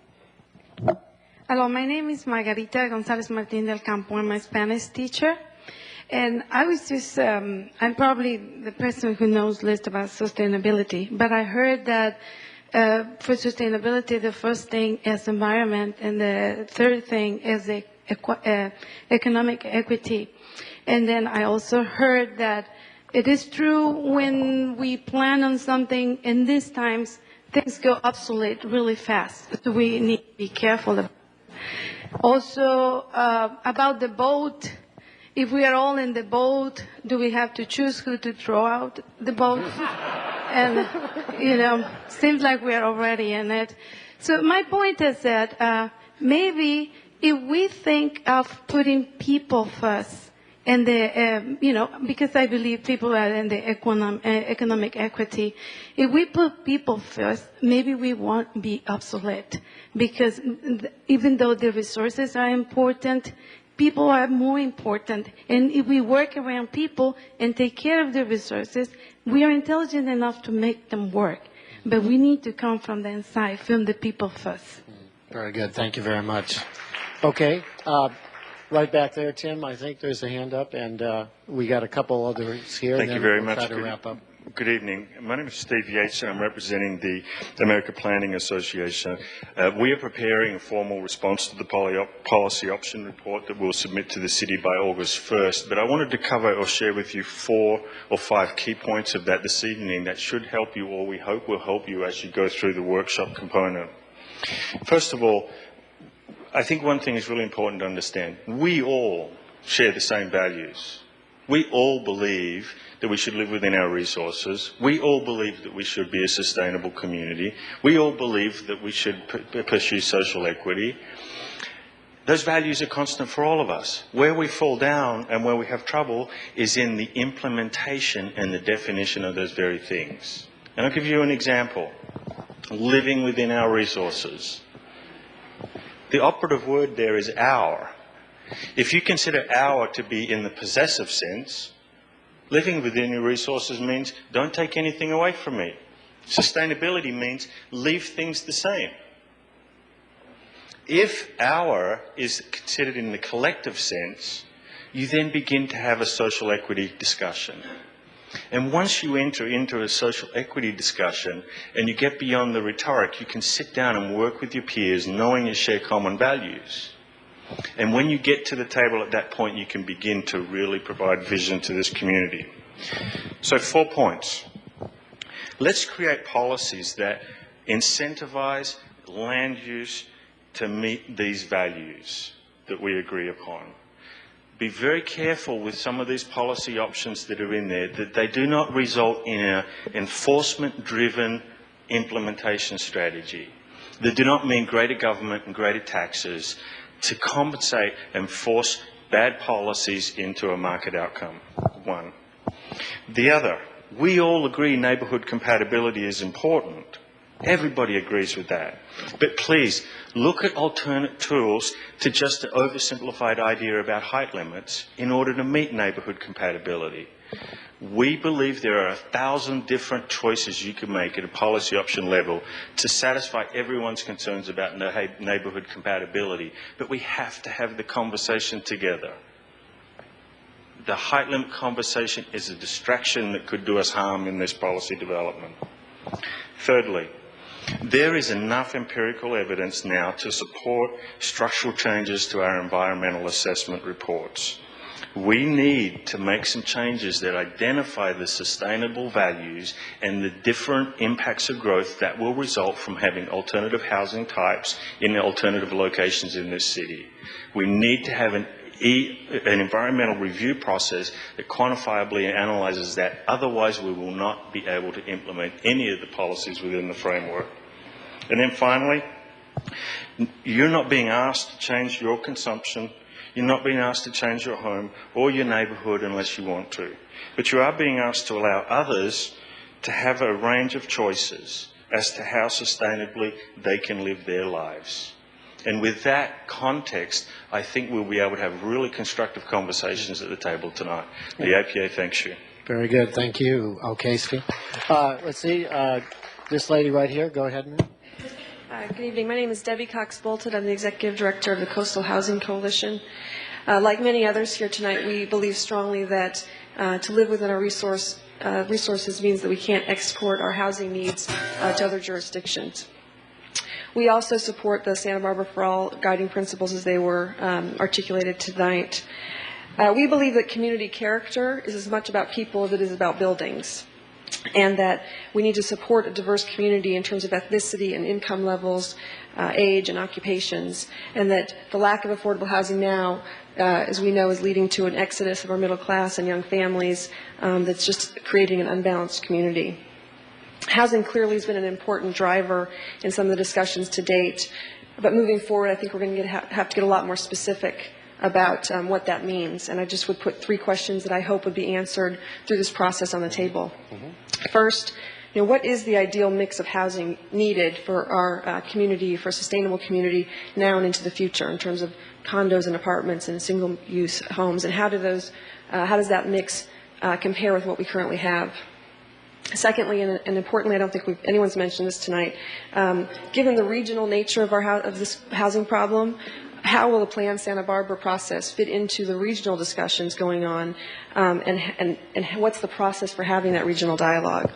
Hello, my name is Margarita Gonzalez Martin del Campo. I'm a Spanish teacher. And I was just, I'm probably the person who knows least about sustainability, but I heard that for sustainability, the first thing is environment, and the third thing is economic equity. And then I also heard that it is true when we plan on something in these times, things go obsolete really fast. So we need to be careful about it. Also, about the boat, if we are all in the boat, do we have to choose who to throw out the boat? And, seems like we are already in it. So my point is that maybe if we think of putting people first, and because I believe people are in the economic equity, if we put people first, maybe we won't be obsolete. Because even though the resources are important, people are more important. And if we work around people and take care of the resources, we are intelligent enough to make them work. But we need to come from the inside, from the people first. Very good. Thank you very much. Okay. Right back there, Tim, I think there's a hand up, and we got a couple others here. Thank you very much. Try to wrap up. Good evening. My name is Steve Yates, and I'm representing the America Planning Association. We are preparing a formal response to the policy option report that we'll submit to the city by August 1st, but I wanted to cover or share with you 4 or 5 key points of that this evening that should help you, or we hope will help you as you go through the workshop component. First of all, I think one thing is really important to understand. We all share the same values. We all believe that we should live within our resources. We all believe that we should be a sustainable community. We all believe that we should pursue social equity. Those values are constant for all of us. Where we fall down and where we have trouble is in the implementation and the definition of those very things. And I'll give you an example. Living within our resources. The operative word there is our. If you consider our to be in the possessive sense, living within your resources means don't take anything away from me. Sustainability means leave things the same. If our is considered in the collective sense, you then begin to have a social equity discussion. And once you enter into a social equity discussion and you get beyond the rhetoric, you can sit down and work with your peers knowing you share common values. And when you get to the table at that point, you can begin to really provide vision to this community. So 4 points. Let's create policies that incentivize land use to meet these values that we agree upon. Be very careful with some of these policy options that are in there, that they do not result in an enforcement-driven implementation strategy. They do not mean greater government and greater taxes to compensate and force bad policies into a market outcome. 1. The other, we all agree neighbourhood compatibility is important. Everybody agrees with that. But please, look at alternate tools to just an oversimplified idea about height limits in order to meet neighbourhood compatibility. We believe there are 1,000 different choices you can make at a policy option level to satisfy everyone's concerns about neighbourhood compatibility, but we have to have the conversation together. The height limit conversation is a distraction that could do us harm in this policy development. Thirdly, there is enough empirical evidence now to support structural changes to our environmental assessment reports. We need to make some changes that identify the sustainable values and the different impacts of growth that will result from having alternative housing types in alternative locations in this city. We need to have an environmental review process that quantifiably analyses that. Otherwise, we will not be able to implement any of the policies within the framework. And then finally, you're not being asked to change your consumption. You're not being asked to change your home or your neighbourhood unless you want to. But you are being asked to allow others to have a range of choices as to how sustainably they can live their lives. And with that context, I think we'll be able to have really constructive conversations at the table tonight. The APA thanks you. Very good. Thank you. Okay, Steve. Let's see. This lady right here. Go ahead, ma'am. Good evening. My name is Debbie Cox-Bolton. I'm the Executive Director of the Coastal Housing Coalition. Like many others here tonight, we believe strongly that to live within our resources means that we can't export our housing needs to other jurisdictions. We also support the Santa Barbara for All guiding principles as they were articulated tonight. We believe that community character is as much about people as it is about buildings, and that we need to support a diverse community in terms of ethnicity and income levels, age and occupations, and that the lack of affordable housing now, as we know, is leading to an exodus of our middle class and young families that's just creating an unbalanced community. Housing clearly has been an important driver in some of the discussions to date, but moving forward, I think we're going to have to get a lot more specific about what that means. And I just would put 3 questions that I hope would be answered through this process on the table. First, what is the ideal mix of housing needed for our community, for a sustainable community now and into the future in terms of condos and apartments and single-use homes, and how does that mix compare with what we currently have? Secondly, and importantly, I don't think anyone's mentioned this tonight, given the regional nature of this housing problem, how will the Plan Santa Barbara process fit into the regional discussions going on, and what's the process for having that regional dialogue?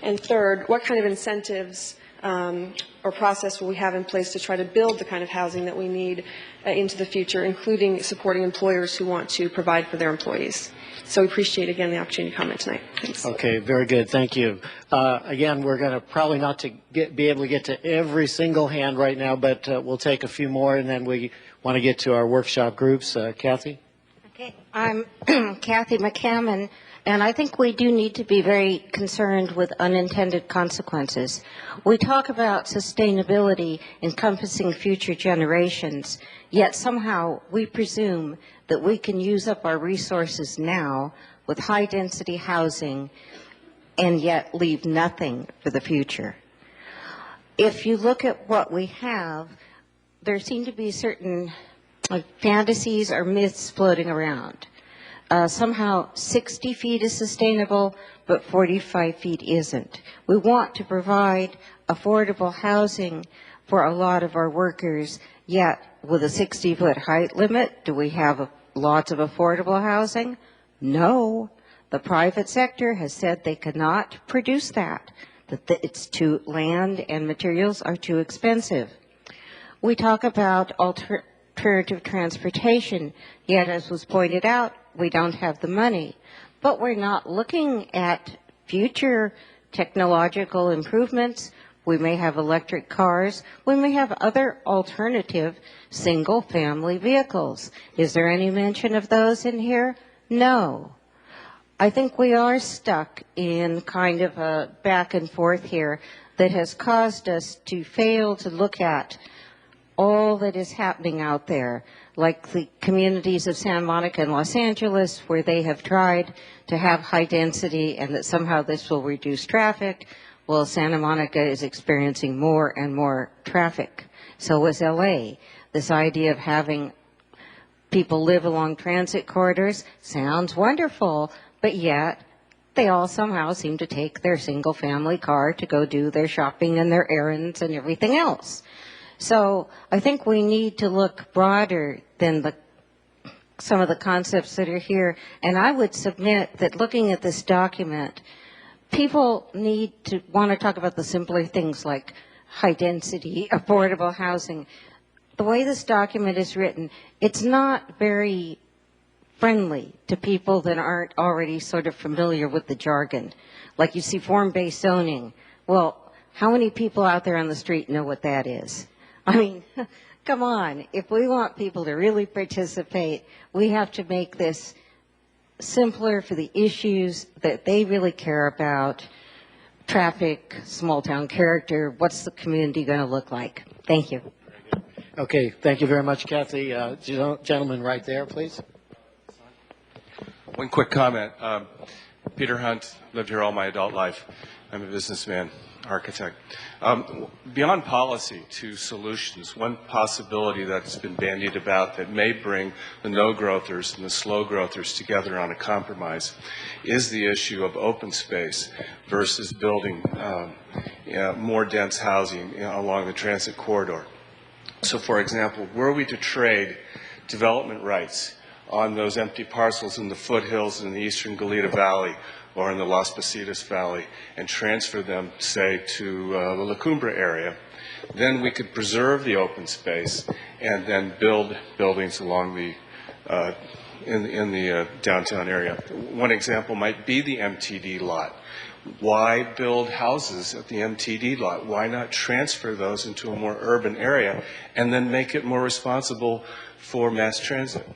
And third, what kind of incentives or process will we have in place to try to build the kind of housing that we need into the future, including supporting employers who want to provide for their employees? So we appreciate, again, the opportunity to comment tonight. Thanks. Okay, very good. Thank you. Again, we're going to probably not be able to get to every single hand right now, but we'll take a few more, and then we want to get to our workshop groups. Kathy? Okay, I'm Kathy McCammon, and I think we do need to be very concerned with unintended consequences. We talk about sustainability encompassing future generations, yet somehow we presume that we can use up our resources now with high-density housing and yet leave nothing for the future. If you look at what we have, there seem to be certain fantasies or myths floating around. Somehow 60 feet is sustainable, but 45 feet isn't. We want to provide affordable housing for a lot of our workers, yet with a 60-foot height limit, do we have lots of affordable housing? No. The private sector has said they cannot produce that it's too, land and materials are too expensive. We talk about alternative transportation, yet as was pointed out, we don't have the money. But we're not looking at future technological improvements. We may have electric cars. We may have other alternative single-family vehicles. Is there any mention of those in here? No. I think we are stuck in kind of a back and forth here that has caused us to fail to look at all that is happening out there, like the communities of Santa Monica and Los Angeles, where they have tried to have high density and that somehow this will reduce traffic. Well, Santa Monica is experiencing more and more traffic. So is LA. This idea of having people live along transit corridors sounds wonderful, but yet they all somehow seem to take their single-family car to go do their shopping and their errands and everything else. So I think we need to look broader than some of the concepts that are here. And I would submit that looking at this document, people need to want to talk about the simpler things like high density, affordable housing. The way this document is written, it's not very friendly to people that aren't already sort of familiar with the jargon. Like you see form-based zoning. Well, how many people out there on the street know what that is? I mean, come on. If we want people to really participate, we have to make this simpler for the issues that they really care about. Traffic, small town character, what's the community going to look like? Thank you. Okay, thank you very much, Kathy. Gentleman right there, please. One quick comment. Peter Hunt, lived here all my adult life. I'm a businessman, architect. Beyond policy to solutions, one possibility that's been bandied about that may bring the no-growthers and the slow-growthers together on a compromise is the issue of open space versus building more dense housing along the transit corridor. So, for example, were we to trade development rights on those empty parcels in the foothills in the eastern Goleta Valley or in the Las Positas Valley and transfer them, say, to the La Cumbre area, then we could preserve the open space and then build buildings along the in the downtown area. One example might be the MTD lot. Why build houses at the MTD lot? Why not transfer those into a more urban area and then make it more responsible for mass transit?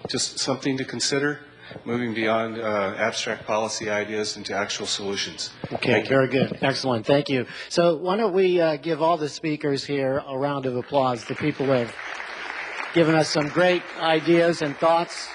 Just something to consider, moving beyond abstract policy ideas into actual solutions. Okay, very good. Excellent. Thank you. So why don't we give all the speakers here a round of applause, the people who have given us some great ideas and thoughts.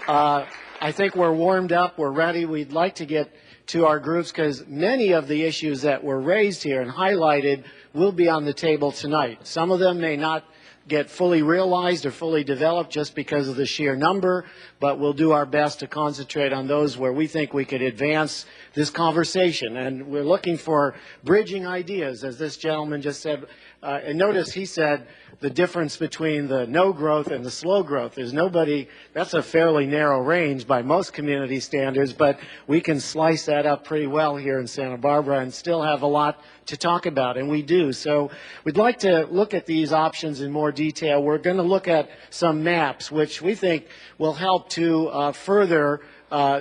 I think we're warmed up. We're ready. We'd like to get to our groups because many of the issues that were raised here and highlighted will be on the table tonight. Some of them may not get fully realized or fully developed just because of the sheer number, but we'll do our best to concentrate on those where we think we could advance this conversation. And we're looking for bridging ideas, as this gentleman just said. and notice he said the difference between the no growth and the slow growth. There's nobody, that's a fairly narrow range by most community standards, but we can slice that up pretty well here in Santa Barbara and still have a lot to talk about, and we do. So we'd like to look at these options in more detail. We're going to look at some maps, which we think will help to further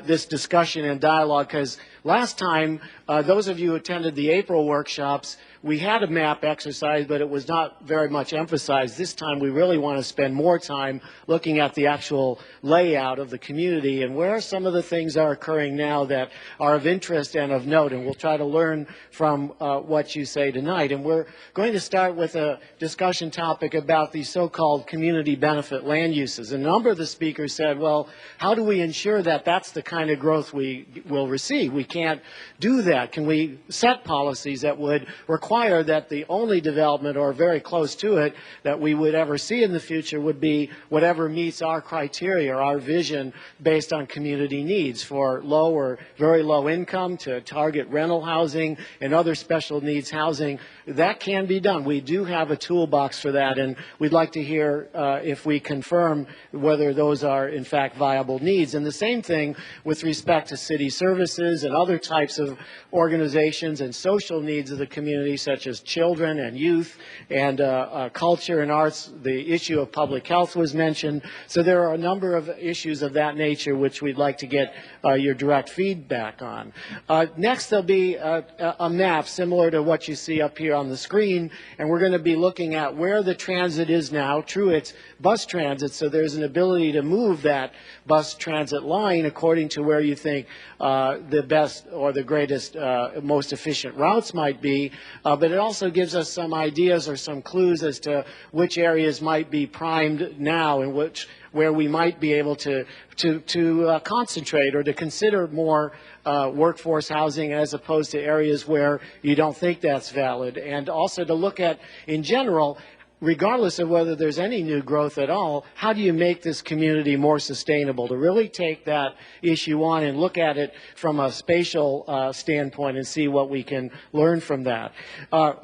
this discussion and dialogue, because last time, those of you who attended the April workshops, we had a map exercise, but it was not very much emphasized. This time we really want to spend more time looking at the actual layout of the community and where some of the things are occurring now that are of interest and of note, and we'll try to learn from what you say tonight. And we're going to start with a discussion topic about the so-called community benefit land uses. And a number of the speakers said, well, how do we ensure that that's the kind of growth we will receive? We can't do that. Can we set policies that would require that the only development or very close to it that we would ever see in the future would be whatever meets our criteria, our vision based on community needs for low or very low income to target rental housing and other special needs housing. That can be done. We do have a toolbox for that, and we'd like to hear if we confirm whether those are in fact viable needs. And the same thing with respect to city services and other types of organizations and social needs of the community, such as children and youth and culture and arts. The issue of public health was mentioned. So there are a number of issues of that nature which we'd like to get your direct feedback on. Next, there'll be a map similar to what you see up here on the screen, and we're going to be looking at where the transit is now. True, it's bus transit, so there's an ability to move that bus transit line according to where you think the best or the greatest, most efficient routes might be, but it also gives us some ideas or some clues as to which areas might be primed now and where we might be able to concentrate or to consider more workforce housing as opposed to areas where you don't think that's valid, and also to look at, in general, regardless of whether there's any new growth at all, how do you make this community more sustainable, to really take that issue on and look at it from a spatial standpoint and see what we can learn from that.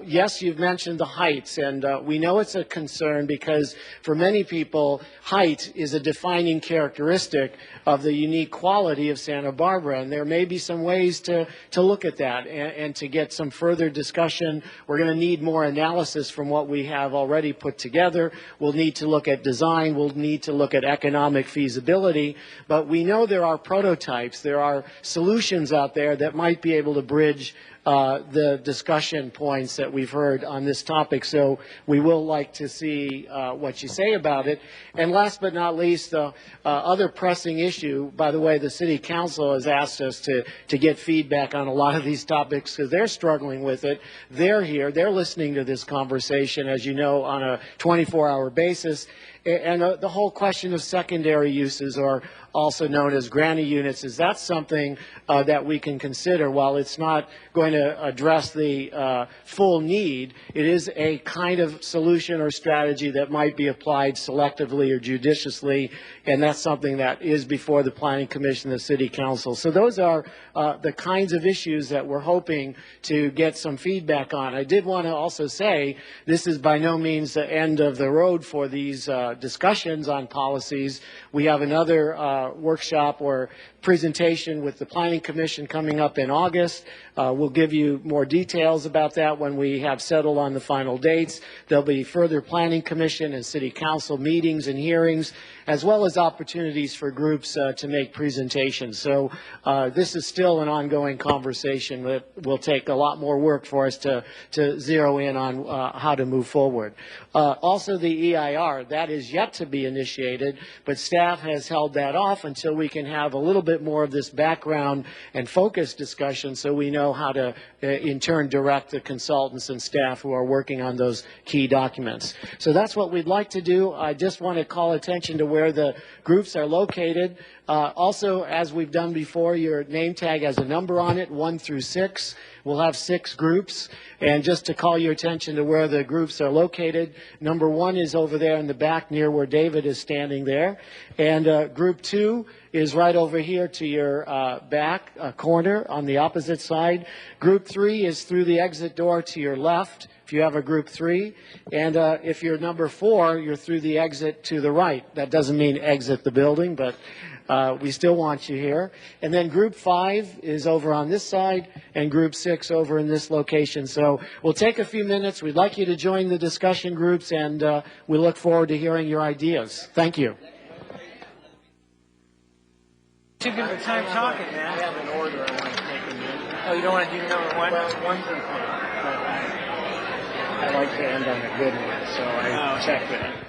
Yes, you've mentioned the heights, and we know it's a concern because for many people, height is a defining characteristic of the unique quality of Santa Barbara, and there may be some ways to look at that and to get some further discussion. We're going to need more analysis from what we have already put together. We'll need to look at design. We'll need to look at economic feasibility. But we know there are prototypes. There are solutions out there that might be able to bridge the discussion points that we've heard on this topic. So we will like to see what you say about it. And last but not least, the other pressing issue, by the way, the City Council has asked us to get feedback on a lot of these topics because they're struggling with it. They're here. They're listening to this conversation, as you know, on a 24-hour basis. And the whole question of secondary uses, or also known as granny units, is that something that we can consider? While it's not going to address the full need, it is a kind of solution or strategy that might be applied selectively or judiciously, and that's something that is before the Planning Commission, the City Council. So those are the kinds of issues that we're hoping to get some feedback on. I did want to also say this is by no means the end of the road for these discussions on policies. We have another workshop or presentation with the Planning Commission coming up in August. We'll give you more details about that when we have settled on the final dates. There'll be further Planning Commission and City Council meetings and hearings, as well as opportunities for groups to make presentations. So this is still an ongoing conversation that will take a lot more work for us to zero in on how to move forward. Also the EIR, that is yet to be initiated, but staff has held that off until we can have a little bit more of this background and focus discussion so we know how to in turn direct the consultants and staff who are working on those key documents. So that's what we'd like to do. I just want to call attention to where the groups are located. Also, as we've done before, your name tag has a number on it, 1 through 6. We'll have 6 groups. And just to call your attention to where the groups are located, number 1 is over there in the back near where David is standing there. And group 2 is right over here to your back corner on the opposite side. Group 3 is through the exit door to your left, if you have a group 3. And if you're number 4, you're through the exit to the right. That doesn't mean exit the building, but we still want you here. And then group 5 is over on this side, and group 6 over in this location. So we'll take a few minutes. We'd like you to join the discussion groups, and we look forward to hearing your ideas. Thank you. Too good of a time talking, man. I have an order I want to take a minute. Oh, you don't want to do number 1? Well, 1 through 4. I like to end on a good one, so I check that.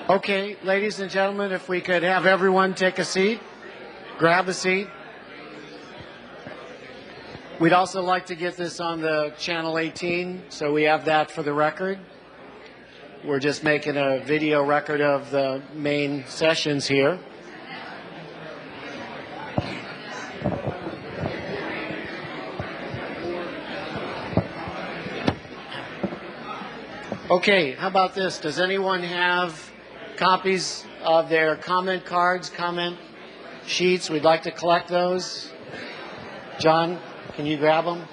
Okay, ladies and gentlemen, if we could have everyone take a seat, grab a seat. We'd also like to get this on the Channel 18, so we have that for the record. We're just making a video record of the main sessions here. Okay, how about this? Does anyone have copies of their comment cards, comment sheets? We'd like to collect those. John, can you grab them?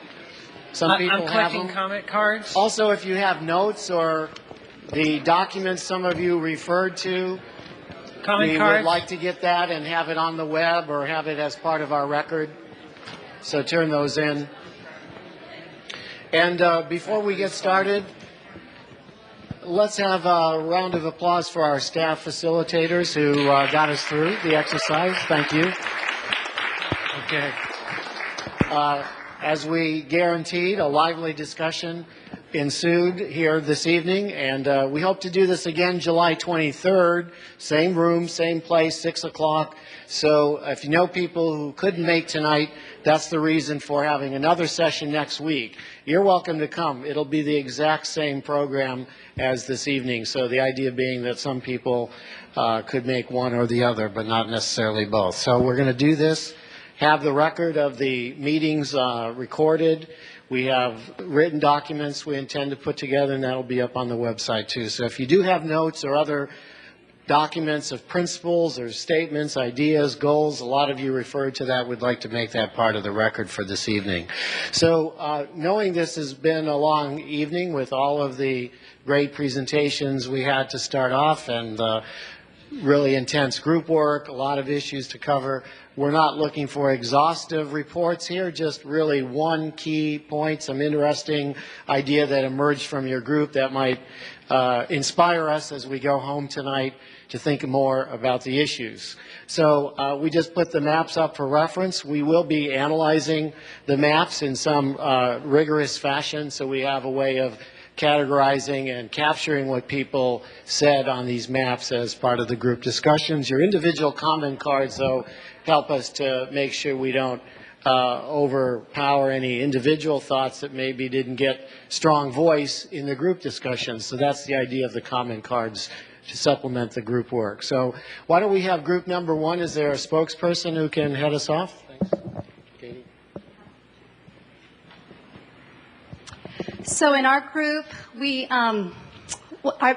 Some people I'm have collecting them. comment cards. Also, if you have notes or the documents some of you referred to, Comment we cards. would like to get that and have it on the web or have it as part of our record. So turn those in. And before we get started, let's have a round of applause for our staff facilitators who got us through the exercise. Thank you. Okay. As we guaranteed, a lively discussion ensued here this evening, and we hope to do this again July 23rd, same room, same place, 6 o'clock. So if you know people who couldn't make tonight, that's the reason for having another session next week. You're welcome to come. It'll be the exact same program as this evening. So the idea being that some people could make one or the other, but not necessarily both. So we're going to do this, have the record of the meetings recorded. We have written documents we intend to put together, and that'll be up on the website too. So if you do have notes or other documents of principles or statements, ideas, goals, a lot of you referred to that. We'd like to make that part of the record for this evening. So knowing this has been a long evening with all of the great presentations we had to start off and really intense group work, a lot of issues to cover. We're not looking for exhaustive reports here, just really one key point, some interesting idea that emerged from your group that might inspire us as we go home tonight to think more about the issues. So we just put the maps up for reference. We will be analyzing the maps in some rigorous fashion, so we have a way of categorizing and capturing what people said on these maps as part of the group discussions. Your individual comment cards, though, help us to make sure we don't overpower any individual thoughts that maybe didn't get strong voice in the group discussions. So that's the idea of the comment cards, to supplement the group work. So why don't we have group number 1? Is there a spokesperson who can head us off? Thanks. Katie. So in our group,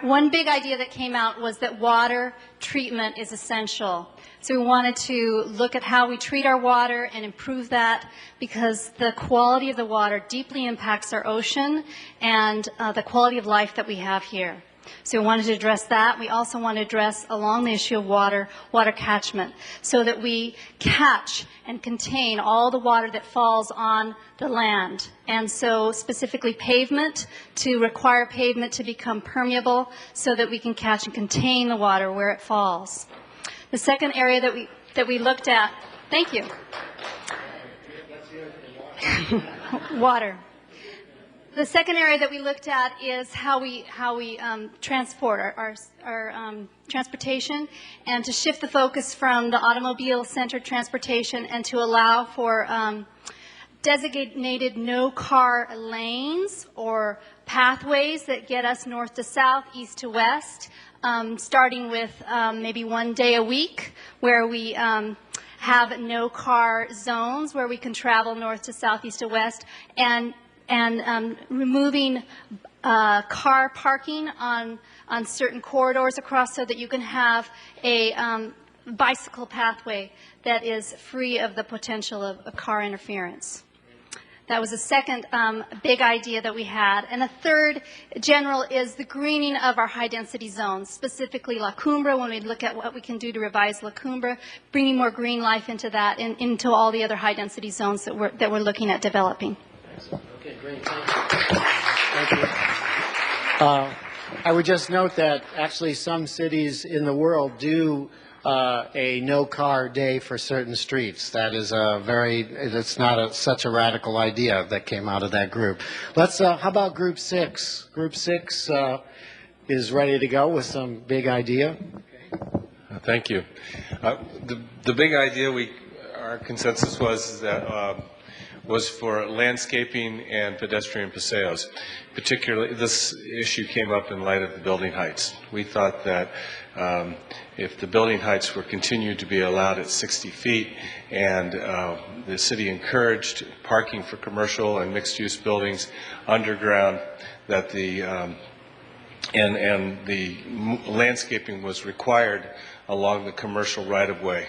one big idea that came out was that water treatment is essential. So we wanted to look at how we treat our water and improve that, because the quality of the water deeply impacts our ocean and the quality of life that we have here. So we wanted to address that. We also want to address along the issue of water catchment, so that we catch and contain all the water that falls on the land. And so specifically pavement, to require pavement to become permeable so that we can catch and contain the water where it falls. The second area that we looked at, thank you. Water. The second area that we looked at is how we transport our transportation, and to shift the focus from the automobile-centered transportation and to allow for designated no-car lanes or pathways that get us north to south, east to west, starting with maybe 1 day a week, where we have no-car zones where we can travel north to south, east to west, and removing car parking on certain corridors across, so that you can have a bicycle pathway that is free of the potential of car interference. That was a second big idea that we had. And a third general is the greening of our high-density zones, specifically La Cumbre, when we look at what we can do to revise La Cumbre, bringing more green life into that and into all the other high-density zones that we're looking at developing. Okay, great. Thank you. I would just note that actually some cities in the world do a no-car day for certain streets. That is it's not such a radical idea that came out of that group. How about Group 6? Group 6 is ready to go with some big idea. Thank you. The big idea our consensus was for landscaping and pedestrian paseos. Particularly, this issue came up in light of the building heights. We thought that if the building heights were continued to be allowed at 60 feet and the city encouraged parking for commercial and mixed-use buildings underground, that the landscaping was required along the commercial right-of-way.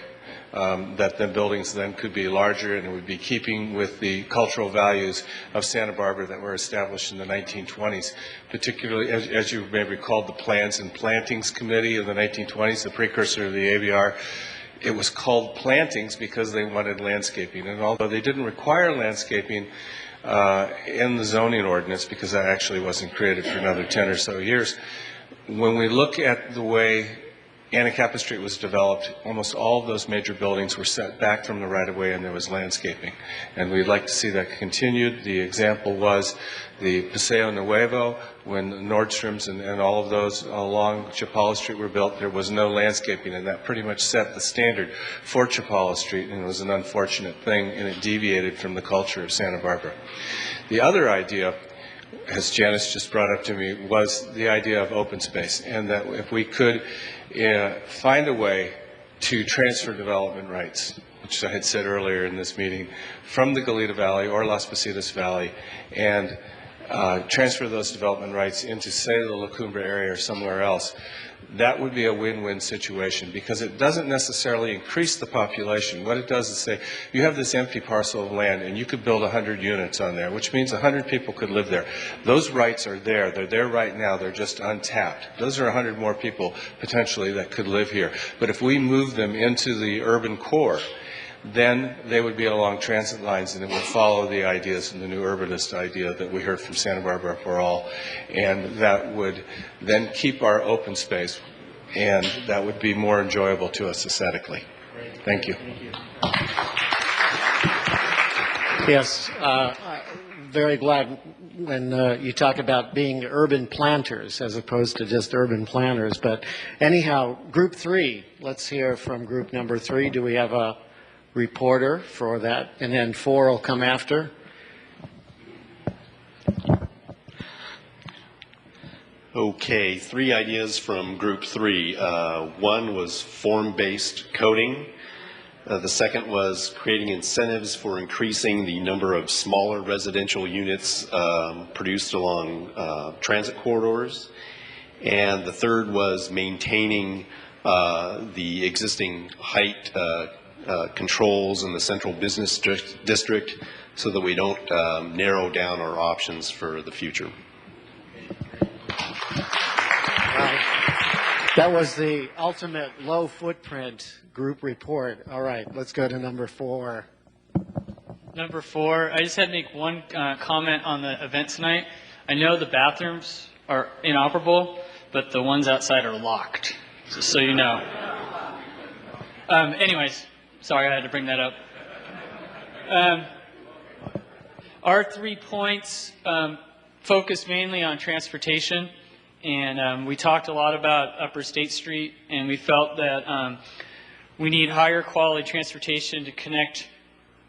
That the buildings then could be larger, and it would be keeping with the cultural values of Santa Barbara that were established in the 1920s. Particularly, as you may recall, the Plans and Plantings Committee of the 1920s, the precursor of the ABR. It was called plantings because they wanted landscaping. And although they didn't require landscaping in the zoning ordinance, because that actually wasn't created for another 10 or so years, when we look at the way Anacapa Street was developed, almost all of those major buildings were set back from the right-of-way, and there was landscaping. And we'd like to see that continued. The example was the Paseo Nuevo, when Nordstrom's and all of those along Chapala Street were built, there was no landscaping, and that pretty much set the standard for Chapala Street, and it was an unfortunate thing, and it deviated from the culture of Santa Barbara. The other idea, as Janice just brought up to me, was the idea of open space, and that if we could find a way to transfer development rights, which I had said earlier in this meeting, from the Goleta Valley or Las Positas Valley, and transfer those development rights into, say, the La Cumbre area or somewhere else, that would be a win-win situation, because it doesn't necessarily increase the population. What it does is say, you have this empty parcel of land and you could build 100 units on there, which means 100 people could live there. Those rights are there. They're there right now. They're just untapped. Those are 100 more people potentially that could live here. But if we move them into the urban core, then they would be along transit lines, and it would follow the ideas and the new urbanist idea that we heard from Santa Barbara for All, and that would then keep our open space, and that would be more enjoyable to us aesthetically. Thank you. Yes, very glad when you talk about being urban planters as opposed to just urban planners. But anyhow, Group 3, let's hear from Group number 3. Do we have a reporter for that? And then 4 will come after. Okay, 3 ideas from Group 3. One was form-based coding. The second was creating incentives for increasing the number of smaller residential units produced along transit corridors. And the third was maintaining the existing height controls in the central business district so that we don't narrow down our options for the future. That was the ultimate low footprint group report. All right, let's go to number 4. Number 4, I just had to make one comment on the event tonight. I know the bathrooms are inoperable, but the ones outside are locked, just so you know. Anyways, sorry I had to bring that up. Our 3 points, focused mainly on transportation, and we talked a lot about Upper State Street, and we felt that we need higher quality transportation to connect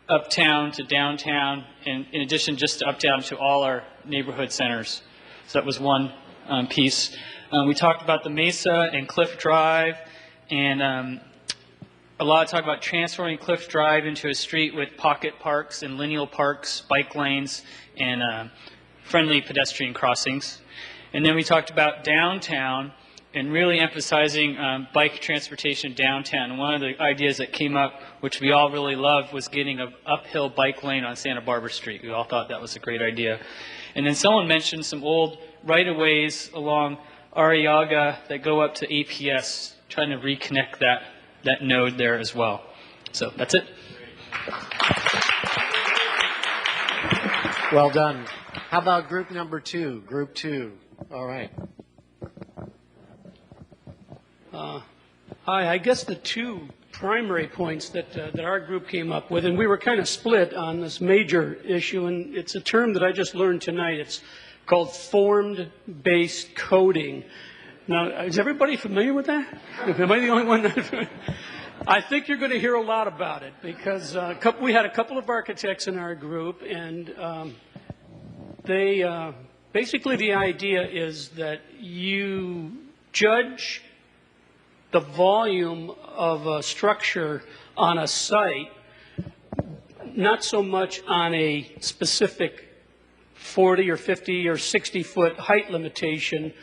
uptown to downtown, and in addition just to uptown to all our neighborhood centers. So that was one piece. We talked about the Mesa and Cliff Drive, and a lot of talk about transforming Cliff Drive into a street with pocket parks and lineal parks, bike lanes, and friendly pedestrian crossings. And then we talked about downtown and really emphasizing bike transportation downtown. And one of the ideas that came up, which we all really loved, was getting an uphill bike lane on Santa Barbara Street. We all thought that was a great idea. And then someone mentioned some old right-of-ways along Arriaga that go up to APS, trying to reconnect that node there as well. So that's it. Well done. How about group number 2? Group 2. All right. Hi, I guess the two primary points that our group came up with, and we were kind of split on this major issue, and it's a term that I just learned tonight. It's called formed-based coding. Now, is everybody familiar with that? Am I the only one that... I think you're going to hear a lot about it, because we had a couple of architects in our group, and they basically the idea is that you judge the volume of a structure on a site, not so much on a specific 40 or 50 or 60 foot height limitation,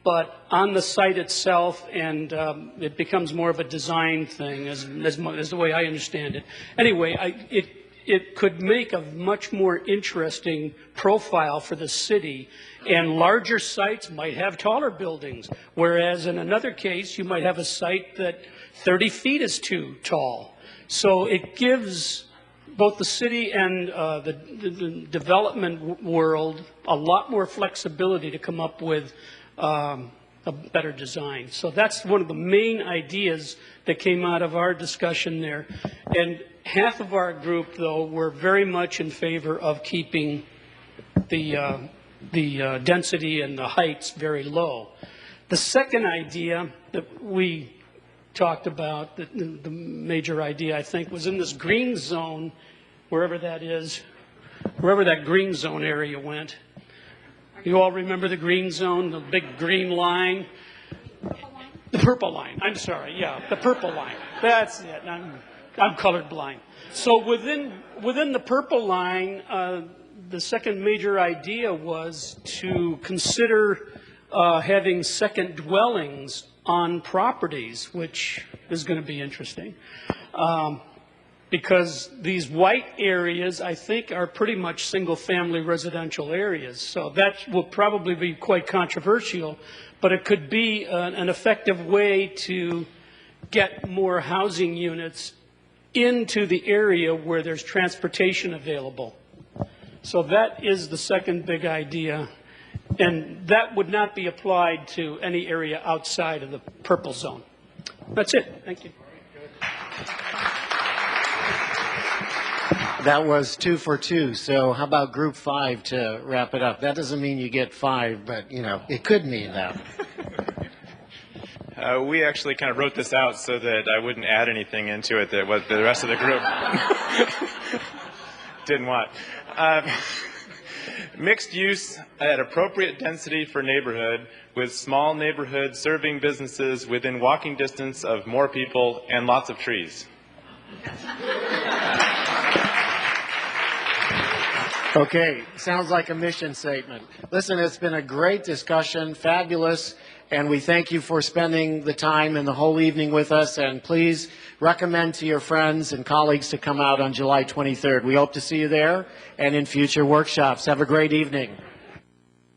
but on the site itself, and it becomes more of a design thing, as the way I understand it. Anyway, it could make a much more interesting profile for the city, and larger sites might have taller buildings, whereas in another case you might have a site that 30 feet is too tall. So it gives both the city and the development world a lot more flexibility to come up with a better design. So that's one of the main ideas that came out of our discussion there. And half of our group, though, were very much in favor of keeping the density and the heights very low. The second idea that we talked about, the major idea, I think, was in this green zone, wherever that is, wherever that green zone area went. You all remember the green zone, the big green line? The purple line. I'm sorry, yeah, the purple line. That's it. I'm colorblind. So within the purple line, the second major idea was to consider having second dwellings on properties, which is going to be interesting. Because these white areas, I think, are pretty much single-family residential areas. So that will probably be quite controversial, but it could be an effective way to get more housing units into the area where there's transportation available. So that is the second big idea, and that would not be applied to any area outside of the purple zone. That's it. Thank you. That was 2 for 2. So how about group 5 to wrap it up? That doesn't mean you get 5, but, you know, it could mean that. We actually kind of wrote this out so that I wouldn't add anything into it that what the rest of the group didn't want. Mixed use at appropriate density for neighborhood, with small neighborhoods serving businesses within walking distance of more people and lots of trees. Okay, sounds like a mission statement. Listen, it's been a great discussion, fabulous, and we thank you for spending the time and the whole evening with us, and please recommend to your friends and colleagues to come out on July 23rd. We hope to see you there and in future workshops. Have a great evening.